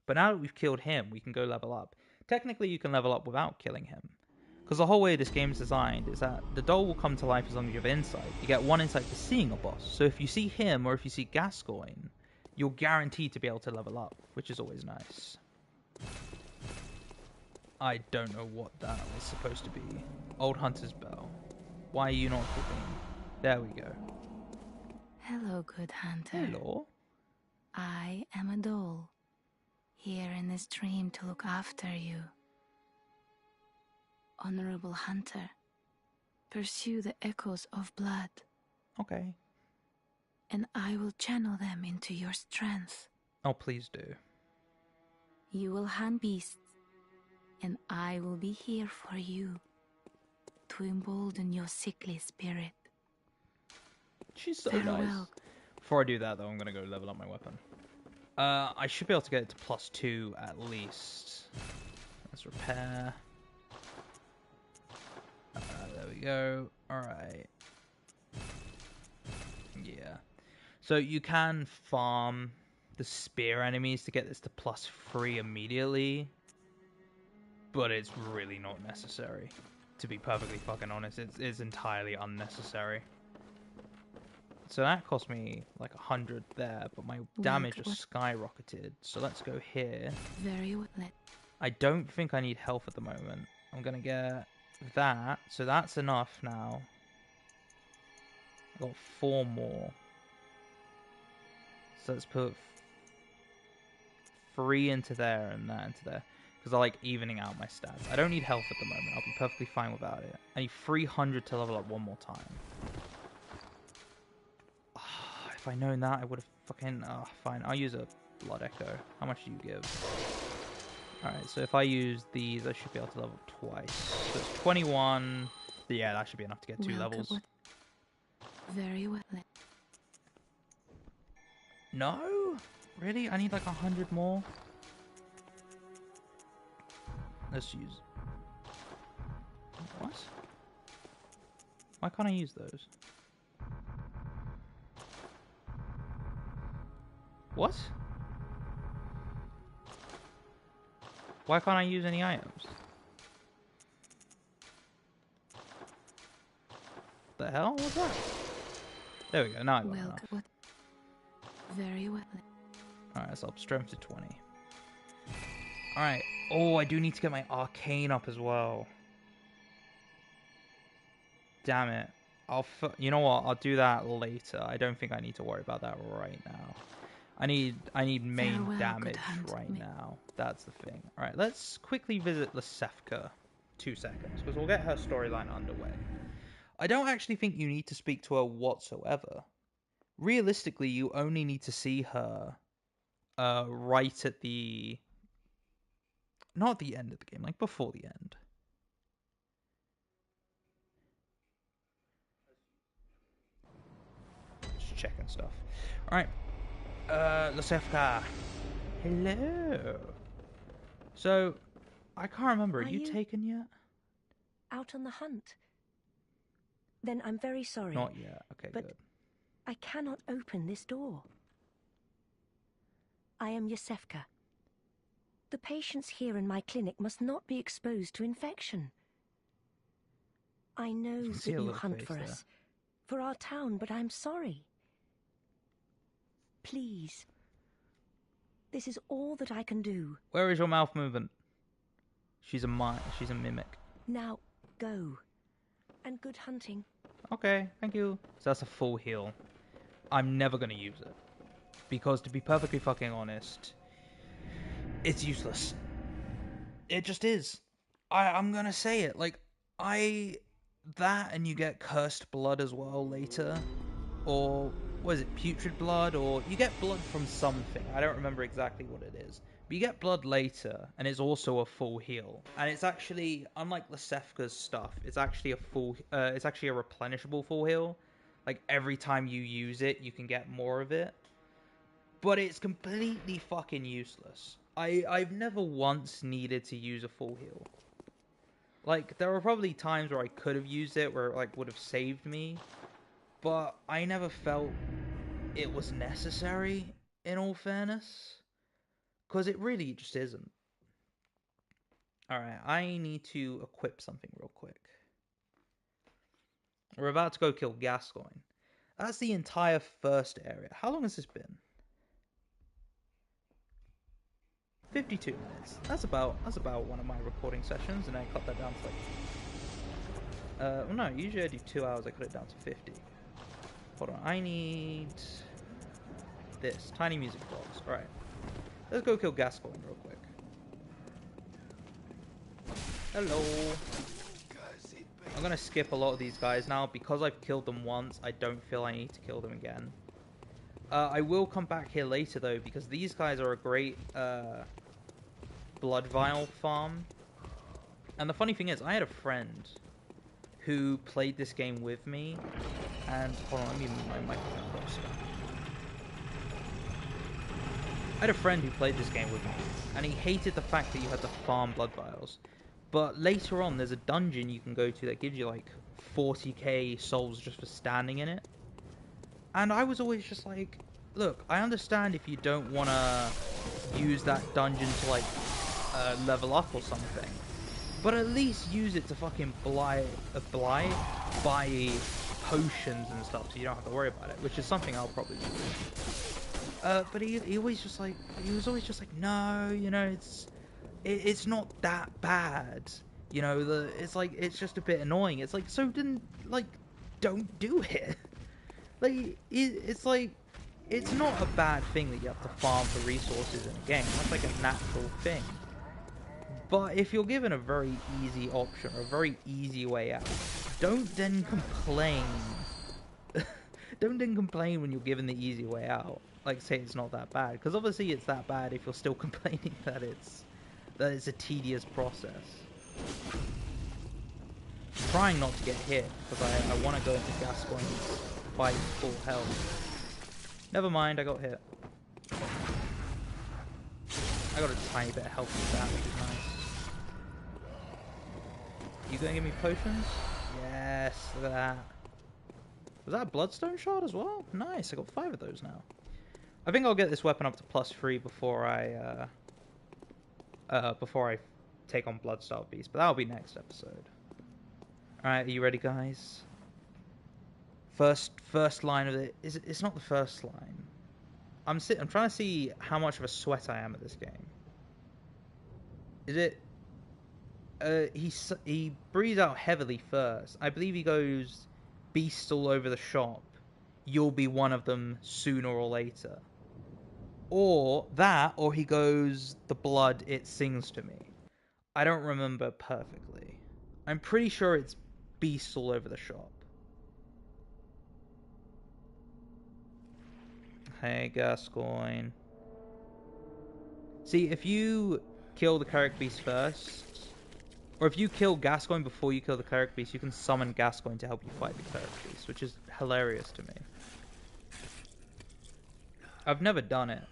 But now that we've killed him, we can go level up. Technically, you can level up without killing him, because the whole way this game's designed is that the doll will come to life as long as you have insight. You get 1 insight for seeing a boss, so if you see him or if you see Gascoigne, you're guaranteed to be able to level up, which is always nice. I don't know what that was supposed to be. Old Hunter's Bell. Why are you not equipping? There we go. Hello, good hunter. Hello. I am a doll, here in this dream to look after you. Honorable hunter, pursue the echoes of blood. Okay. And I will channel them into your strength. Oh, please do. You will hunt beasts, and I will be here for you, to embolden your sickly spirit. She's so Farewell. nice. Before I do that, though, I'm going to go level up my weapon. I should be able to get it to +2 at least. Let's repair. There we go. Alright. Yeah. So you can farm the spear enemies to get this to +3 immediately, but it's really not necessary. To be perfectly fucking honest, it's entirely unnecessary. So that cost me like 100 there, but my damage just skyrocketed. So let's go here. Very well. I don't think I need health at the moment. I'm gonna get that, so that's enough now. I got 4 more. So let's put 3 into there and that into there, because I like evening out my stats. I don't need health at the moment. I'll be perfectly fine without it. I need 300 to level up one more time. If I'd known that, I would have fucking... fine. I'll use a Blood Echo. How much do you give? Alright, so if I use these, I should be able to level up twice. So it's 21. Yeah, that should be enough to get 2 levels. Very well. No? Really? I need like 100 more? Let's use... What? Why can't I use those? What? Why can't I use any items? The hell? What's that? There we go, now I got enough. Very well. Alright, so I'll strength to 20. Alright. Oh, I do need to get my arcane up as well. Damn it. You know what? I'll do that later. I don't think I need to worry about that right now. I need main Farewell, damage good hand. right now. That's the thing. All right, let's quickly visit Lasefka. 2 seconds, because we'll get her storyline underway. I don't actually think you need to speak to her whatsoever. Realistically, you only need to see her right at the... Not at the end of the game, like before the end. Just checking stuff. Alright. Lasefka. Hello. So, I can't remember. Are you taken yet? Out on the hunt? Then I'm very sorry. Not yet. Okay, but good. I cannot open this door. I am Yosefka. The patients here in my clinic must not be exposed to infection. I know that you hunt for us, for our town, but I'm sorry. Please. This is all that I can do. Where is your mouth movement? She's a mimic. Now, go. And good hunting. Okay, thank you. So that's a full heal. I'm never going to use it. Because to be perfectly fucking honest, it's useless. It just is. I'm going to say it. Like, that and you get cursed blood as well later. Or, what is it, putrid blood? Or you get blood from something. I don't remember exactly what it is. But you get blood later, and it's also a full heal. And it's actually, unlike Lasefka's stuff, it's actually it's actually a replenishable full heal. Like, every time you use it, you can get more of it. But it's completely fucking useless. I've never once needed to use a full heal. Like, there were probably times where I could have used it, where it, like, would have saved me. But I never felt it was necessary, in all fairness. Because it really just isn't. Alright, I need to equip something real quick. We're about to go kill Gascoigne. That's the entire first area. How long has this been? 52 minutes. That's about one of my recording sessions, and I cut that down to like... well, no, usually I do 2 hours, I cut it down to 50. Hold on, I need... this. Tiny music box. Alright. Let's go kill Gascoigne real quick. Hello. I'm gonna skip a lot of these guys now. Because I've killed them once, I don't feel I need to kill them again. I will come back here later though, because these guys are a great blood vial farm. And the funny thing is, I had a friend who played this game with me, and hold on, let me move my microphone closer. I had a friend who played this game with me, and he hated the fact that you had to farm blood vials. But later on, there's a dungeon you can go to that gives you like 40k souls just for standing in it. And I was always just like, look, I understand if you don't want to use that dungeon to like level up or something, but at least use it to fucking buy potions and stuff so you don't have to worry about it, which is something I'll probably do. But he was always just like, no, you know, it's not that bad, you know. It's like, it's just a bit annoying. It's like, so then, like, don't do it. Like, it's like, it's not a bad thing that you have to farm for resources in a game. That's like a natural thing. But if you're given a very easy option, or a very easy way out, don't then complain. Don't then complain when you're given the easy way out. Like, say it's not that bad, because obviously it's that bad if you're still complaining that it's a tedious process. I'm trying not to get hit, because I want to go into Gascoigne's fight full health. Never mind, I got hit. I got a tiny bit of health with that, which is nice. You gonna give me potions? Yes, look at that. Was that a bloodstone shard as well? Nice, I got 5 of those now. I think I'll get this weapon up to +3 before I take on Bloodstar Beast, but that'll be next episode. Alright, are you ready, guys? First line of it is, it's not the first line. I'm trying to see how much of a sweat I am at this game. Is it he breathes out heavily first. I believe he goes beasts all over the shop, you'll be one of them sooner or later. Or that, or he goes, the blood, it sings to me. I don't remember perfectly. I'm pretty sure it's beasts all over the shop. Hey, Gascoigne. See, if you kill the Cleric Beast first, or if you kill Gascoigne before you kill the Cleric Beast, you can summon Gascoigne to help you fight the Cleric Beast, which is hilarious to me. I've never done it,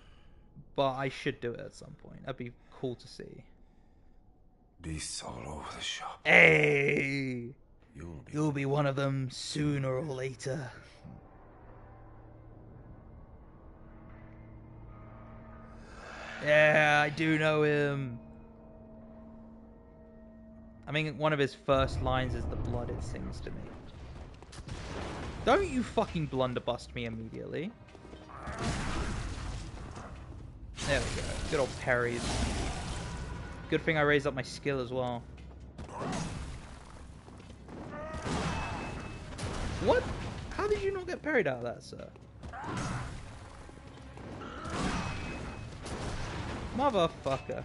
but I should do it at some point. That'd be cool to see. Beasts all over the shop. Hey! You'll be one of them sooner or later. Yeah, I do know him. I mean, one of his first lines is the blood it sings to me. Don't you fucking blunderbust me immediately. There we go. Good old parries. Good thing I raised up my skill as well. What? How did you not get parried out of that, sir? Motherfucker.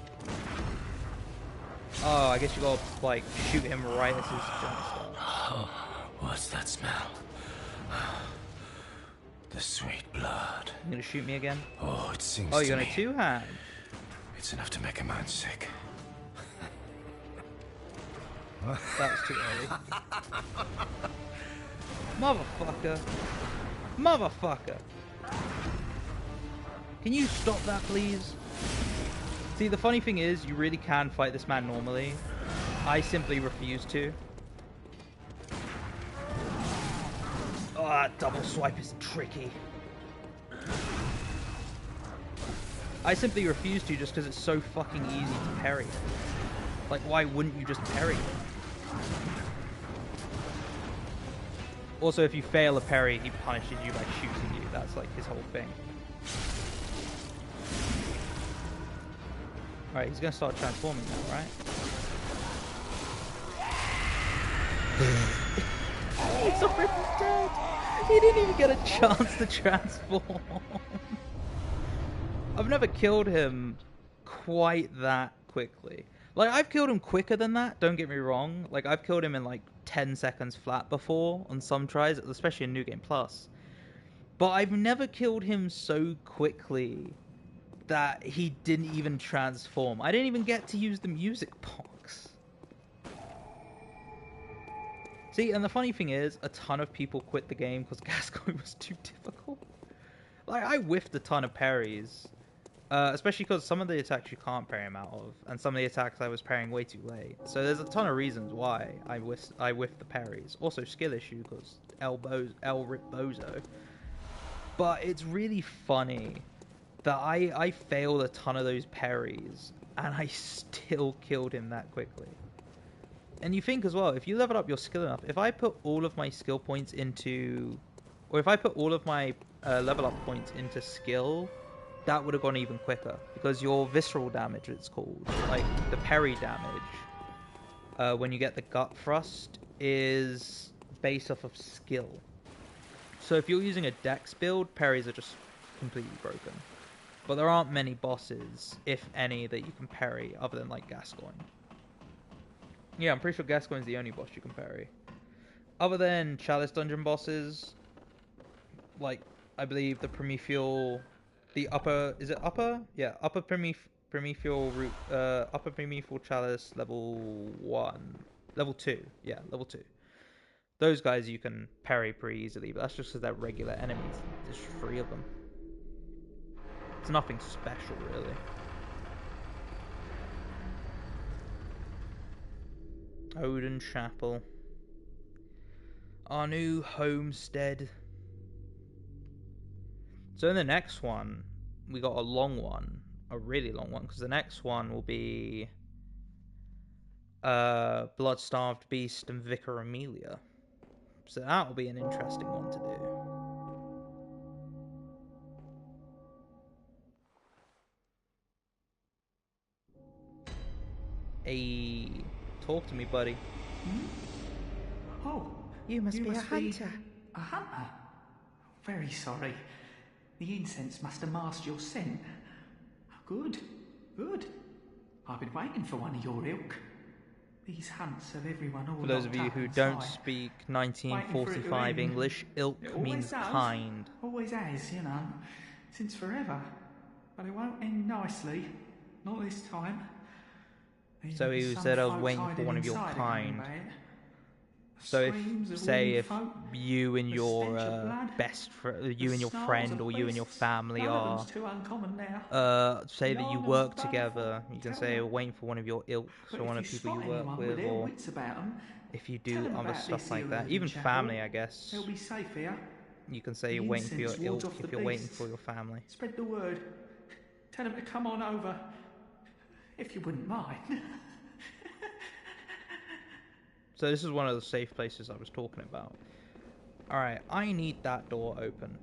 Oh, I guess you gotta, like, shoot him right as his jump starts. Oh, what's that smell? The sweet blood. You gonna shoot me again? Oh, it sings Oh, you're to gonna me. two-hand. It's enough to make a man sick. That's too early. Motherfucker. Motherfucker. Can you stop that, please? See, the funny thing is, you really can fight this man normally. I simply refuse to. Oh, that double swipe is tricky. I simply refuse to just because it's so fucking easy to parry. Like, why wouldn't you just parry it? Also, if you fail a parry, he punishes you by shooting you. That's like his whole thing. Alright, he's gonna start transforming now, right? He's already dead! He didn't even get a chance to transform. I've never killed him quite that quickly. Like, I've killed him quicker than that, don't get me wrong. Like, I've killed him in like 10 seconds flat before on some tries, especially in New Game Plus. But I've never killed him so quickly that he didn't even transform. I didn't even get to use the music box. See, and the funny thing is, a ton of people quit the game because Gascoigne was too difficult. Like, I whiffed a ton of parries. Especially because some of the attacks you can't parry him out of, and some of the attacks I was parrying way too late. So there's a ton of reasons why I whiffed the parries. Also skill issue, because L rip bozo. But it's really funny that I failed a ton of those parries, and I still killed him that quickly. And you think as well, if you level up your skill enough, if I put all of my skill points into... Or if I put all of my level up points into skill, that would have gone even quicker. Because your visceral damage, it's called, like the parry damage, when you get the gut thrust, is based off of skill. So if you're using a dex build, parries are just completely broken. But there aren't many bosses, if any, that you can parry other than like Gascoigne. Yeah, I'm pretty sure Gascoigne's the only boss you can parry. Other than Chalice dungeon bosses, like, I believe the Prometheal, the upper, is it upper? Yeah, upper Prometheal root, upper Prometheal Chalice level 1, level 2, yeah, level 2. Those guys you can parry pretty easily, but that's just because they're regular enemies. There's 3 of them. It's nothing special, really. Odin Chapel. Our new homestead. So in the next one, we got a long one. A really long one, because the next one will be Blood-Starved Beast and Vicar Amelia. So that will be an interesting one to do. Hey, talk to me, buddy. Oh, You must be a hunter. A hunter? Very sorry. The incense must have masked your scent. Good, good. I've been waiting for one of your ilk. These hunts have everyone all For those of locked you up who inside. don't speak Waiting for it to 1945 end. English, ilk It always means does. kind. Always has, you know, since forever. But it won't end nicely. Not this time. Even So he some said I was folks waiting for hiding one of your inside are kind. coming back. So if, Screams of say, wounded if folk, you and the your stench of blood, you the and your snarls friend, of or you and your beasts, family none of are, them's too uncommon now. say that you Yarn work of baleful together, you can say terror. waiting for one of your ilks, But or one if of you the people you spot work anyone with with, ill or wits about them, if you tell do them other about stuff this like here that. living Even chapel. family, I guess. They'll be safe here. You can say The you're waiting for your incense wards ilk off if the you're waiting beasts. for your family. Spread the word. Tell them to come on over. If you wouldn't mind. So this is one of the safe places I was talking about. Alright, I need that door open.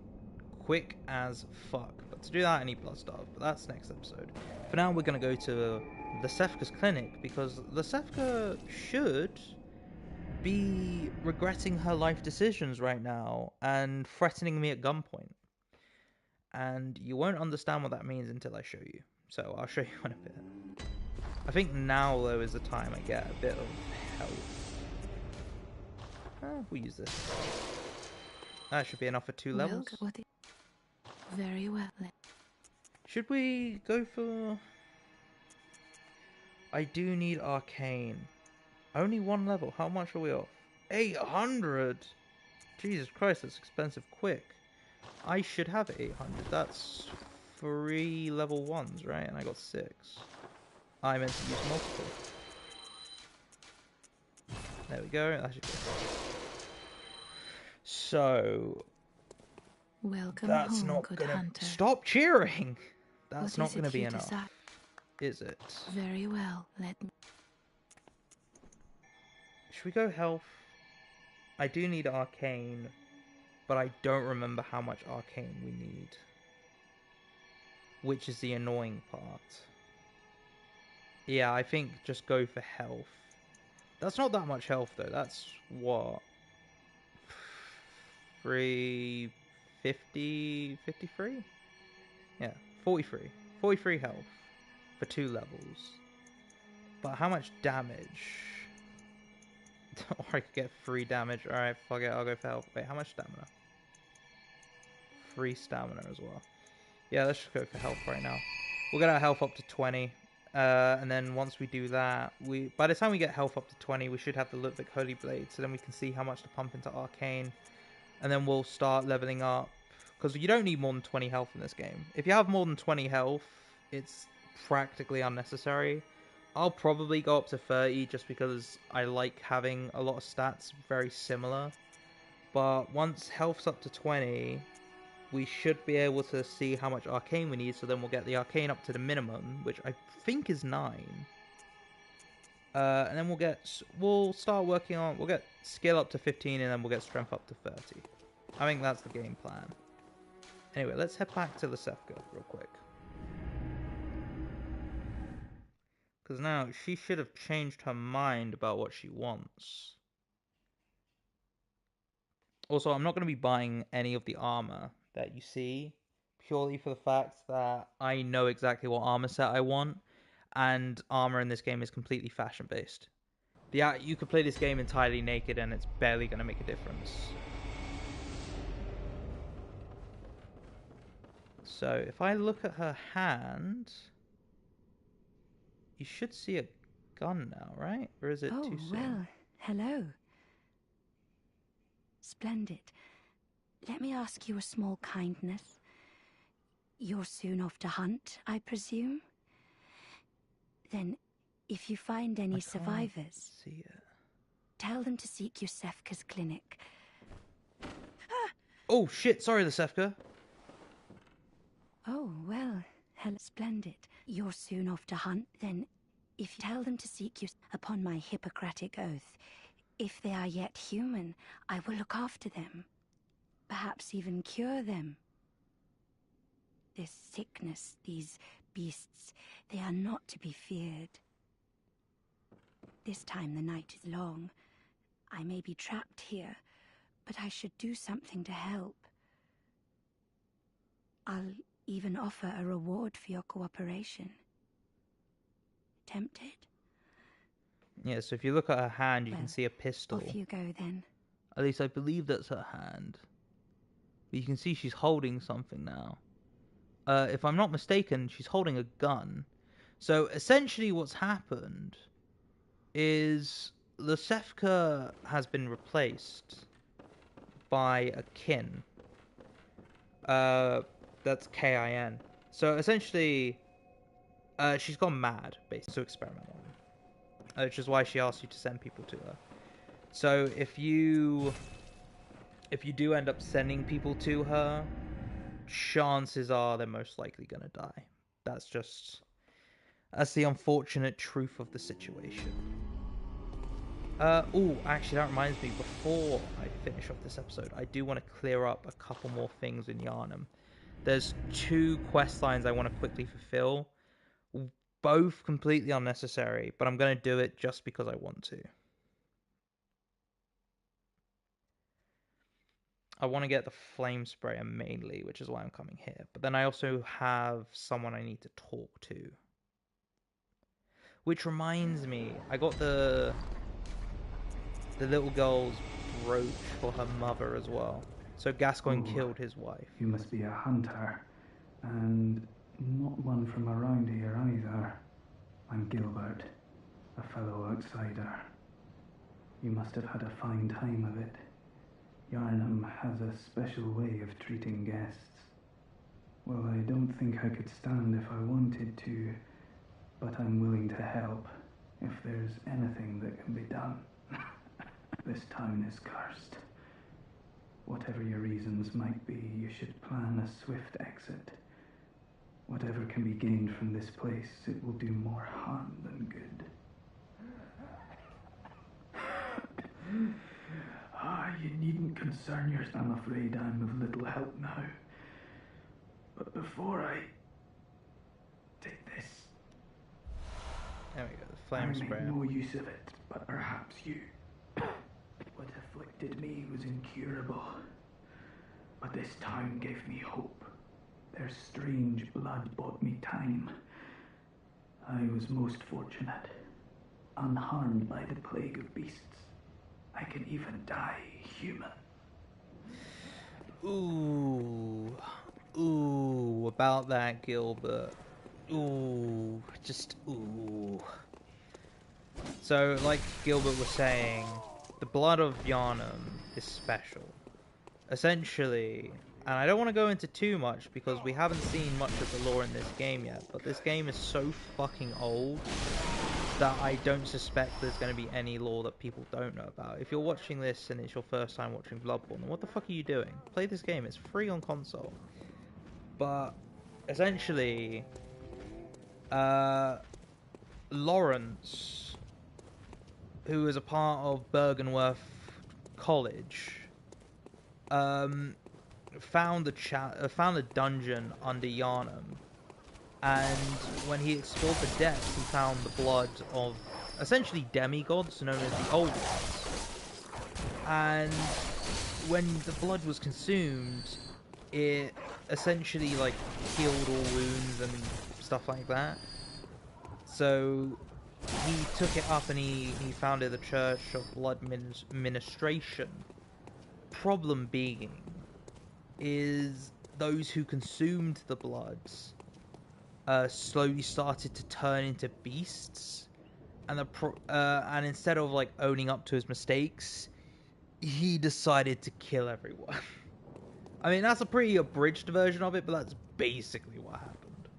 Quick as fuck. But to do that, I need blood starve. But that's next episode. For now, we're going to go to Lesefka's clinic, because Lesefka should be regretting her life decisions right now and threatening me at gunpoint. And you won't understand what that means until I show you. So I'll show you in a bit. I think now, though, is the time I get a bit of help. We'll use this. That should be enough for 2 levels. Very well. Should we go for... I do need arcane. Only 1 level. How much are we off? 800! Jesus Christ, that's expensive quick. I should have 800. That's 3 level 1s, right? And I got 6. I meant to use multiple. There we go. That should be enough. So... Welcome that's home, not good gonna... hunter. Stop cheering! That's What not is gonna it be you enough. desire? Is it? Very well. Let me. Should we go health? I do need arcane, but I don't remember how much arcane we need. Which is the annoying part. Yeah, I think just go for health. That's not that much health though. That's what? 350, 53? Yeah, 43. 43 health for 2 levels. But how much damage? Or I could get 3 damage. Alright, fuck it, I'll go for health. Wait, how much stamina? 3 stamina as well. Yeah, let's just go for health right now. We'll get our health up to 20. And then once we do that, by the time we get health up to 20, we should have the Ludwig Holy Blade. So then we can see how much to pump into arcane. And then we'll start leveling up. Because you don't need more than 20 health in this game. If you have more than 20 health, it's practically unnecessary. I'll probably go up to 30 just because I like having a lot of stats very similar. But once health's up to 20, we should be able to see how much arcane we need. So then we'll get the arcane up to the minimum, which I think is 9. And then we'll start working on, we'll get skill up to 15 and then we'll get strength up to 30. I think that's the game plan. Anyway, let's head back to Lesefka real quick. Because now, she should have changed her mind about what she wants. Also, I'm not going to be buying any of the armor that you see, purely for the fact that I know exactly what armor set I want, and armor in this game is completely fashion-based. You could play this game entirely naked and it's barely going to make a difference. So, if I look at her hand... You should see a gun now, right? Or is it too soon? Oh, well, hello. Splendid. Let me ask you a small kindness. You're soon off to hunt, I presume? Then, if you find any survivors, see it. Tell them to seek Lesefka's clinic. Oh, shit, sorry, Lesefka. Oh, well, hello, splendid. You're soon off to hunt, then if you tell them to seek you upon my Hippocratic oath, if they are yet human, I will look after them. Perhaps even cure them. This sickness, these beasts, they are not to be feared. This time the night is long. I may be trapped here, but I should do something to help. I'll even offer a reward for your cooperation. Tempted? Yeah, so if you look at her hand, you can see a pistol. Off you go then. At least I believe that's her hand. But you can see she's holding something now. If I'm not mistaken, she's holding a gun. So essentially what's happened is Lusefka has been replaced by a kin. That's K-I-N. So essentially, she's gone mad, basically, to experiment on him. Which is why she asked you to send people to her. So if you do end up sending people to her, chances are they're most likely gonna die. That's the unfortunate truth of the situation. Oh, actually, that reminds me, before I finish off this episode, I do want to clear up a couple more things in Yharnam. There's 2 quest lines I want to quickly fulfill, both completely unnecessary, but I'm going to do it just because I want to. I want to get the flame sprayer mainly, which is why I'm coming here, but then I also have someone I need to talk to. Which reminds me, I got the little girl's brooch for her mother as well. So Gascoigne killed his wife. You must be a hunter, and not one from around here either. I'm Gilbert, a fellow outsider. You must have had a fine time of it. Yharnam has a special way of treating guests. Well, I don't think I could stand if I wanted to, but I'm willing to help if there's anything that can be done. This town is cursed. Whatever your reasons might be, you should plan a swift exit. Whatever can be gained from this place, it will do more harm than good. You needn't concern yourself. I'm afraid I'm of little help now. But before I take this... There we go, the flame sprayer. I make no use of it, but perhaps you... What afflicted me was incurable, but this town gave me hope. Their strange blood bought me time. I was most fortunate, unharmed by the plague of beasts. I can even die human. Ooh, about that, Gilbert. Ooh, just ooh. So, like Gilbert was saying, the blood of Yharnam is special. Essentially, and I don't want to go into too much because we haven't seen much of the lore in this game yet, but this game is so fucking old that I don't suspect there's going to be any lore that people don't know about. If you're watching this and it's your first time watching Bloodborne, then what the fuck are you doing? Play this game, it's free on console. But, essentially, Lawrence, who is a part of Bergenworth College, found a dungeon under Yharnam, and when he explored the depths, he found the blood of essentially demigods known as the Old Ones. And when the blood was consumed, it essentially like healed all wounds and stuff like that. So he took it up and he founded the Church of Blood Ministration. Problem being is those who consumed the bloods slowly started to turn into beasts, and and instead of like owning up to his mistakes, he decided to kill everyone. I mean, that's a pretty abridged version of it, but that's basically what happened.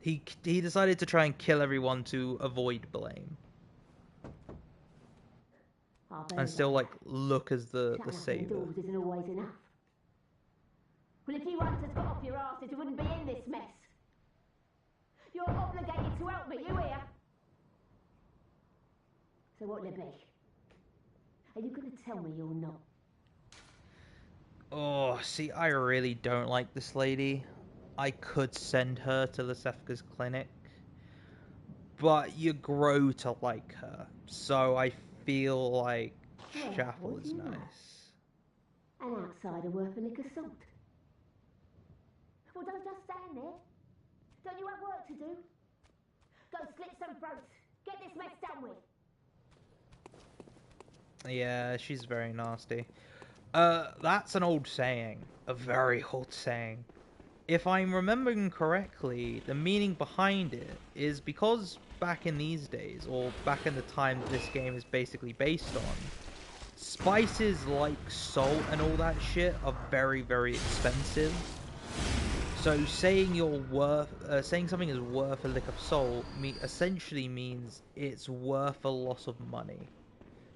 He decided to try and kill everyone to avoid blame. And still, like, look as the savior. Isn't always enough. Well, if you hunters got off your asses, you wouldn't be in this mess. You're obligated to help me, you hear? So what'll it be? Are you going to tell me you're not? Oh, see, I really don't like this lady. I could send her to Lusefka's clinic, but you grow to like her, so I feel like Chapel is nice. An outsider worth a lick of salt. Well, don't just stand there. Don't you have work to do? Go slit some throats. Get this mess done with. Yeah, she's very nasty. That's an old saying. A very old saying. If I'm remembering correctly, the meaning behind it is because back in these days, or back in the time that this game is basically based on, spices like salt and all that shit are very, very expensive. So saying saying something is worth a lick of salt essentially means it's worth a lot of money.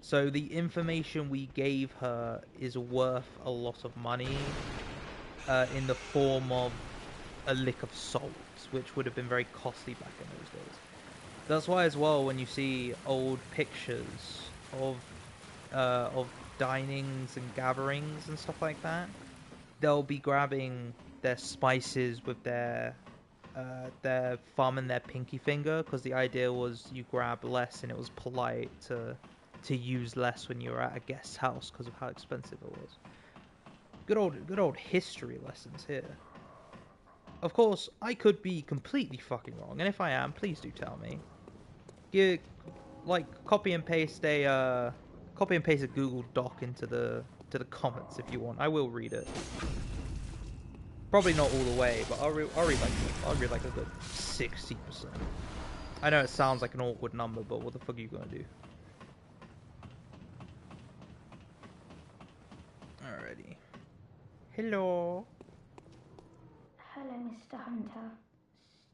So the information we gave her is worth a lot of money in the form of a lick of salt, which would have been very costly back in those days. That's why as well, when you see old pictures of dinings and gatherings and stuff like that, they'll be grabbing their spices with their thumb and their pinky finger, because the idea was you grab less and it was polite to use less when you were at a guest's house because of how expensive it was. Good old history lessons here. Of course, I could be completely fucking wrong, and if I am, please do tell me. Copy and paste a Google Doc into the comments if you want. I will read it. Probably not all the way, but I'll read like a good 60%. I know it sounds like an awkward number, but what the fuck are you gonna do? Alrighty. Hello. Hello, Mr. Hunter.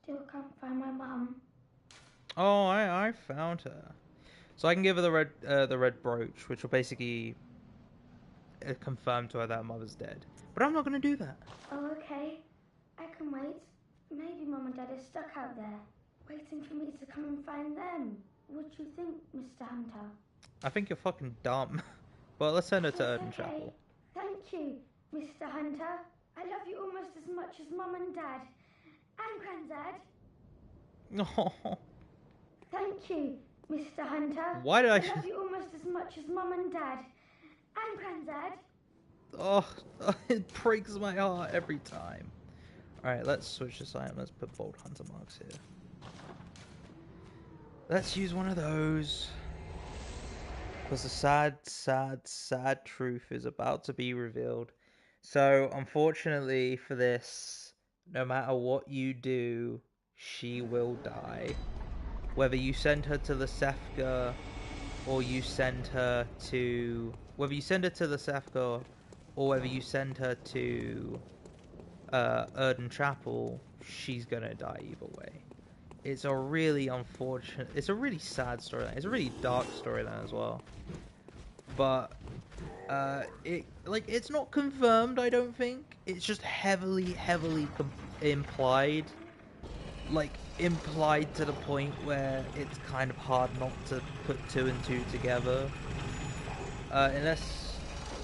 Still can't find my mum. Oh, I found her. So I can give her the red brooch, which will basically confirm to her that her mother's dead. But I'm not going to do that. Oh, okay. I can wait. Maybe Mum and Dad are stuck out there, waiting for me to come and find them. What do you think, Mr. Hunter? I think you're fucking dumb. Well, let's send her to Erdon Okay. Chapel. Thank you, Mr. Hunter. I love you almost as much as Mum and Dad. And Granddad. Oh. Thank you, Mr. Hunter. Why did I love you almost as much as Mum and Dad. And Granddad. Oh, it breaks my heart every time. Alright, let's switch this item. Let's put bold hunter marks here. Let's use one of those. Because the sad truth is about to be revealed. So, unfortunately for this, no matter what you do, she will die. Whether you send her to the Sefka, or you send her to... Whether you send her to the Sefka, or whether you send her to Erdon Chapel, she's gonna die either way. It's a really unfortunate... It's a really sad storyline. It's a really dark storyline as well. But it's not confirmed, I don't think. It's just heavily implied. Like, implied to the point where it's kind of hard not to put two and two together. Unless...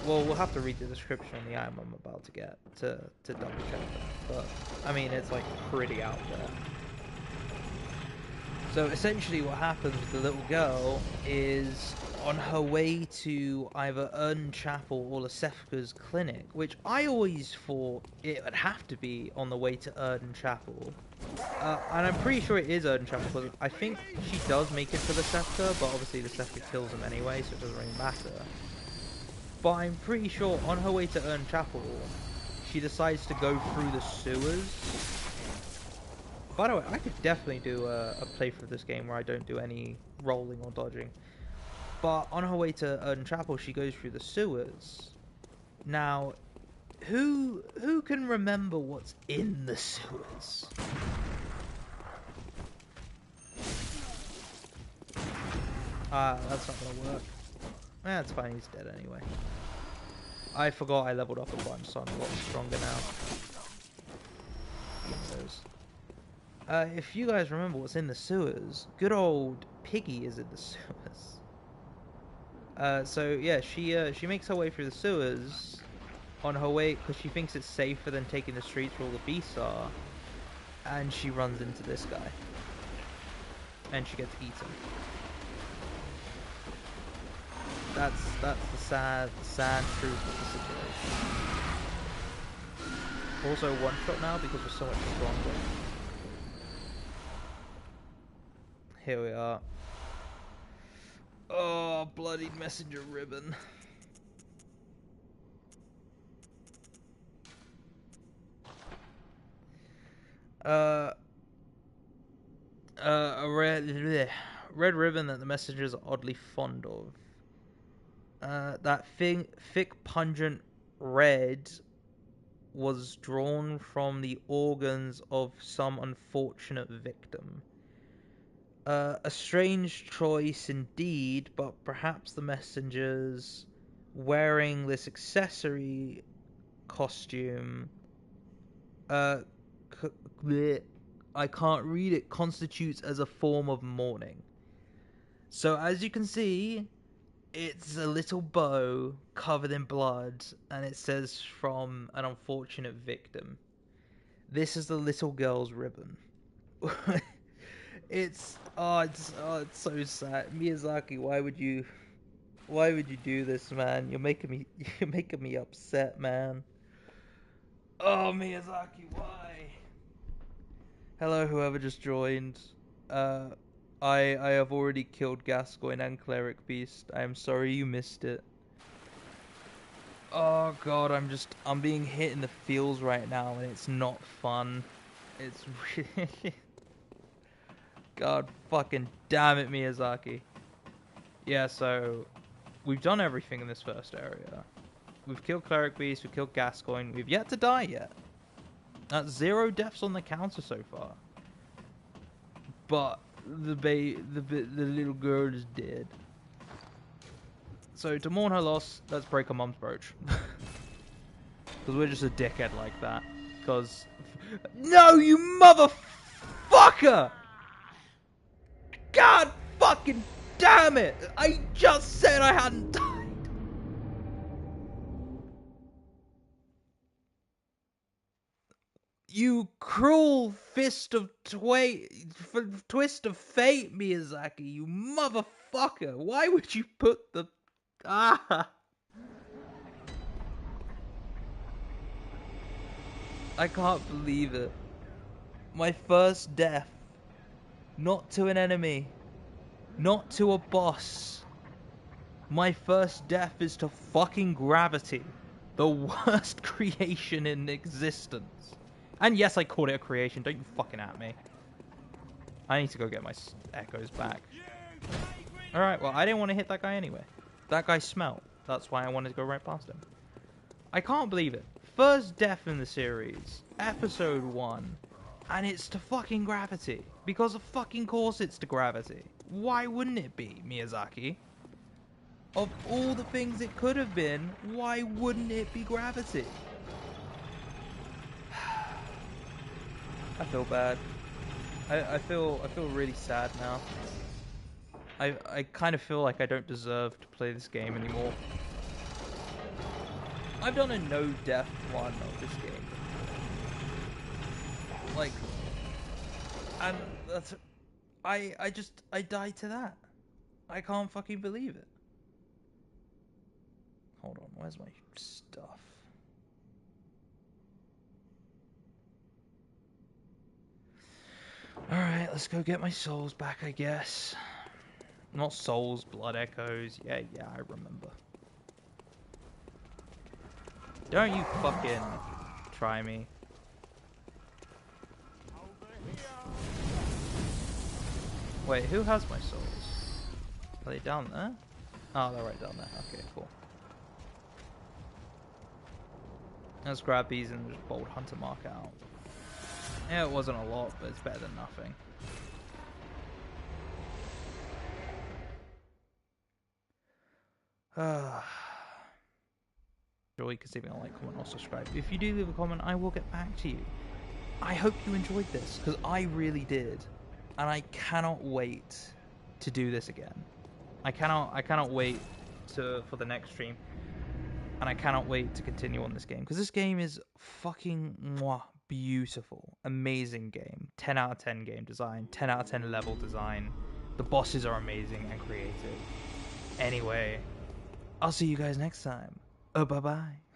Well, we'll have to read the description on the item I'm about to get to double check that. But, I mean, it's, like, pretty out there. So, essentially what happens with the little girl is on her way to either Erdon Chapel or the Sefka's clinic, which I always thought it would have to be on the way to Erdon Chapel. And I'm pretty sure it is Erdon Chapel, because I think she does make it to the Sefka, but obviously the Sefka kills him anyway, so it doesn't really matter. But I'm pretty sure on her way to Erdon Chapel, she decides to go through the sewers. By the way, I could definitely do a playthrough of this game where I don't do any rolling or dodging. But on her way to Erdon Chapel, she goes through the sewers. Now, who can remember what's in the sewers? That's not gonna work. That's fine, he's dead anyway. I forgot I leveled up a bunch, so I'm a lot stronger now. If you guys remember what's in the sewers, good old Piggy is in the sewers. So yeah, she makes her way through the sewers on her way because she thinks it's safer than taking the streets where all the beasts are, and she runs into this guy, and she gets eaten. That's the sad truth of the situation. Also one shot now because we're so much stronger. Here we are. Oh, bloodied messenger ribbon. A red ribbon that the messengers are oddly fond of. That thick, pungent red was drawn from the organs of some unfortunate victim. A strange choice indeed, but perhaps the messengers wearing this accessory costume, I can't read it, constitutes as a form of mourning. So as you can see, it's a little bow covered in blood, and it says from an unfortunate victim. This is the little girl's ribbon. It's so sad. Miyazaki, why would you do this, man? You're making me upset, man. Oh, Miyazaki, why? Hello, whoever just joined. I have already killed Gascoigne and Cleric Beast. I am sorry you missed it. Oh god, I'm being hit in the feels right now, and it's not fun. It's really... God fucking damn it, Miyazaki. Yeah, so we've done everything in this first area. We've killed Cleric Beast, we've killed Gascoigne, we've yet to die yet. That's 0 deaths on the counter so far. But the little girl is dead. So to mourn her loss, let's break her mum's brooch. Because we're just a dickhead like that. Because... No, you motherfucker! God fucking damn it! I just said I hadn't died! You cruel twist of fate, Miyazaki, you motherfucker! Why would you put the... Ah! I can't believe it. My first death. Not to an enemy. Not to a boss. My first death is to fucking gravity. The worst creation in existence. And yes, I called it a creation. Don't you fucking at me. I need to go get my echoes back. Alright, well, I didn't want to hit that guy anyway. That guy smelled. That's why I wanted to go right past him. I can't believe it. First death in the series. Episode 1. And it's to fucking gravity. Because of fucking course it's to gravity. Why wouldn't it be, Miyazaki? Of all the things it could have been, why wouldn't it be gravity? I feel bad. I feel really sad now. I kind of feel like I don't deserve to play this game anymore. I've done a no-death one of this game. Like, and that's... I died to that. I can't fucking believe it. Hold on, where's my stuff? Alright, let's go get my souls back, I guess. Not souls, blood echoes. Yeah, I remember. Don't you fucking try me. Wait, who has my souls? Are they down there? Oh, they're right down there. Okay, cool. Let's grab these and just bold hunter mark out. Yeah, it wasn't a lot, but it's better than nothing. Enjoy, because leaving a like, comment, or subscribe. If you do leave a comment, I will get back to you. I hope you enjoyed this, because I really did. And I cannot wait to do this again. I cannot wait for the next stream. And I cannot wait to continue on this game. Because this game is fucking beautiful. Amazing game. 10 out of 10 game design. 10 out of 10 level design. The bosses are amazing and creative. Anyway, I'll see you guys next time. Bye-bye.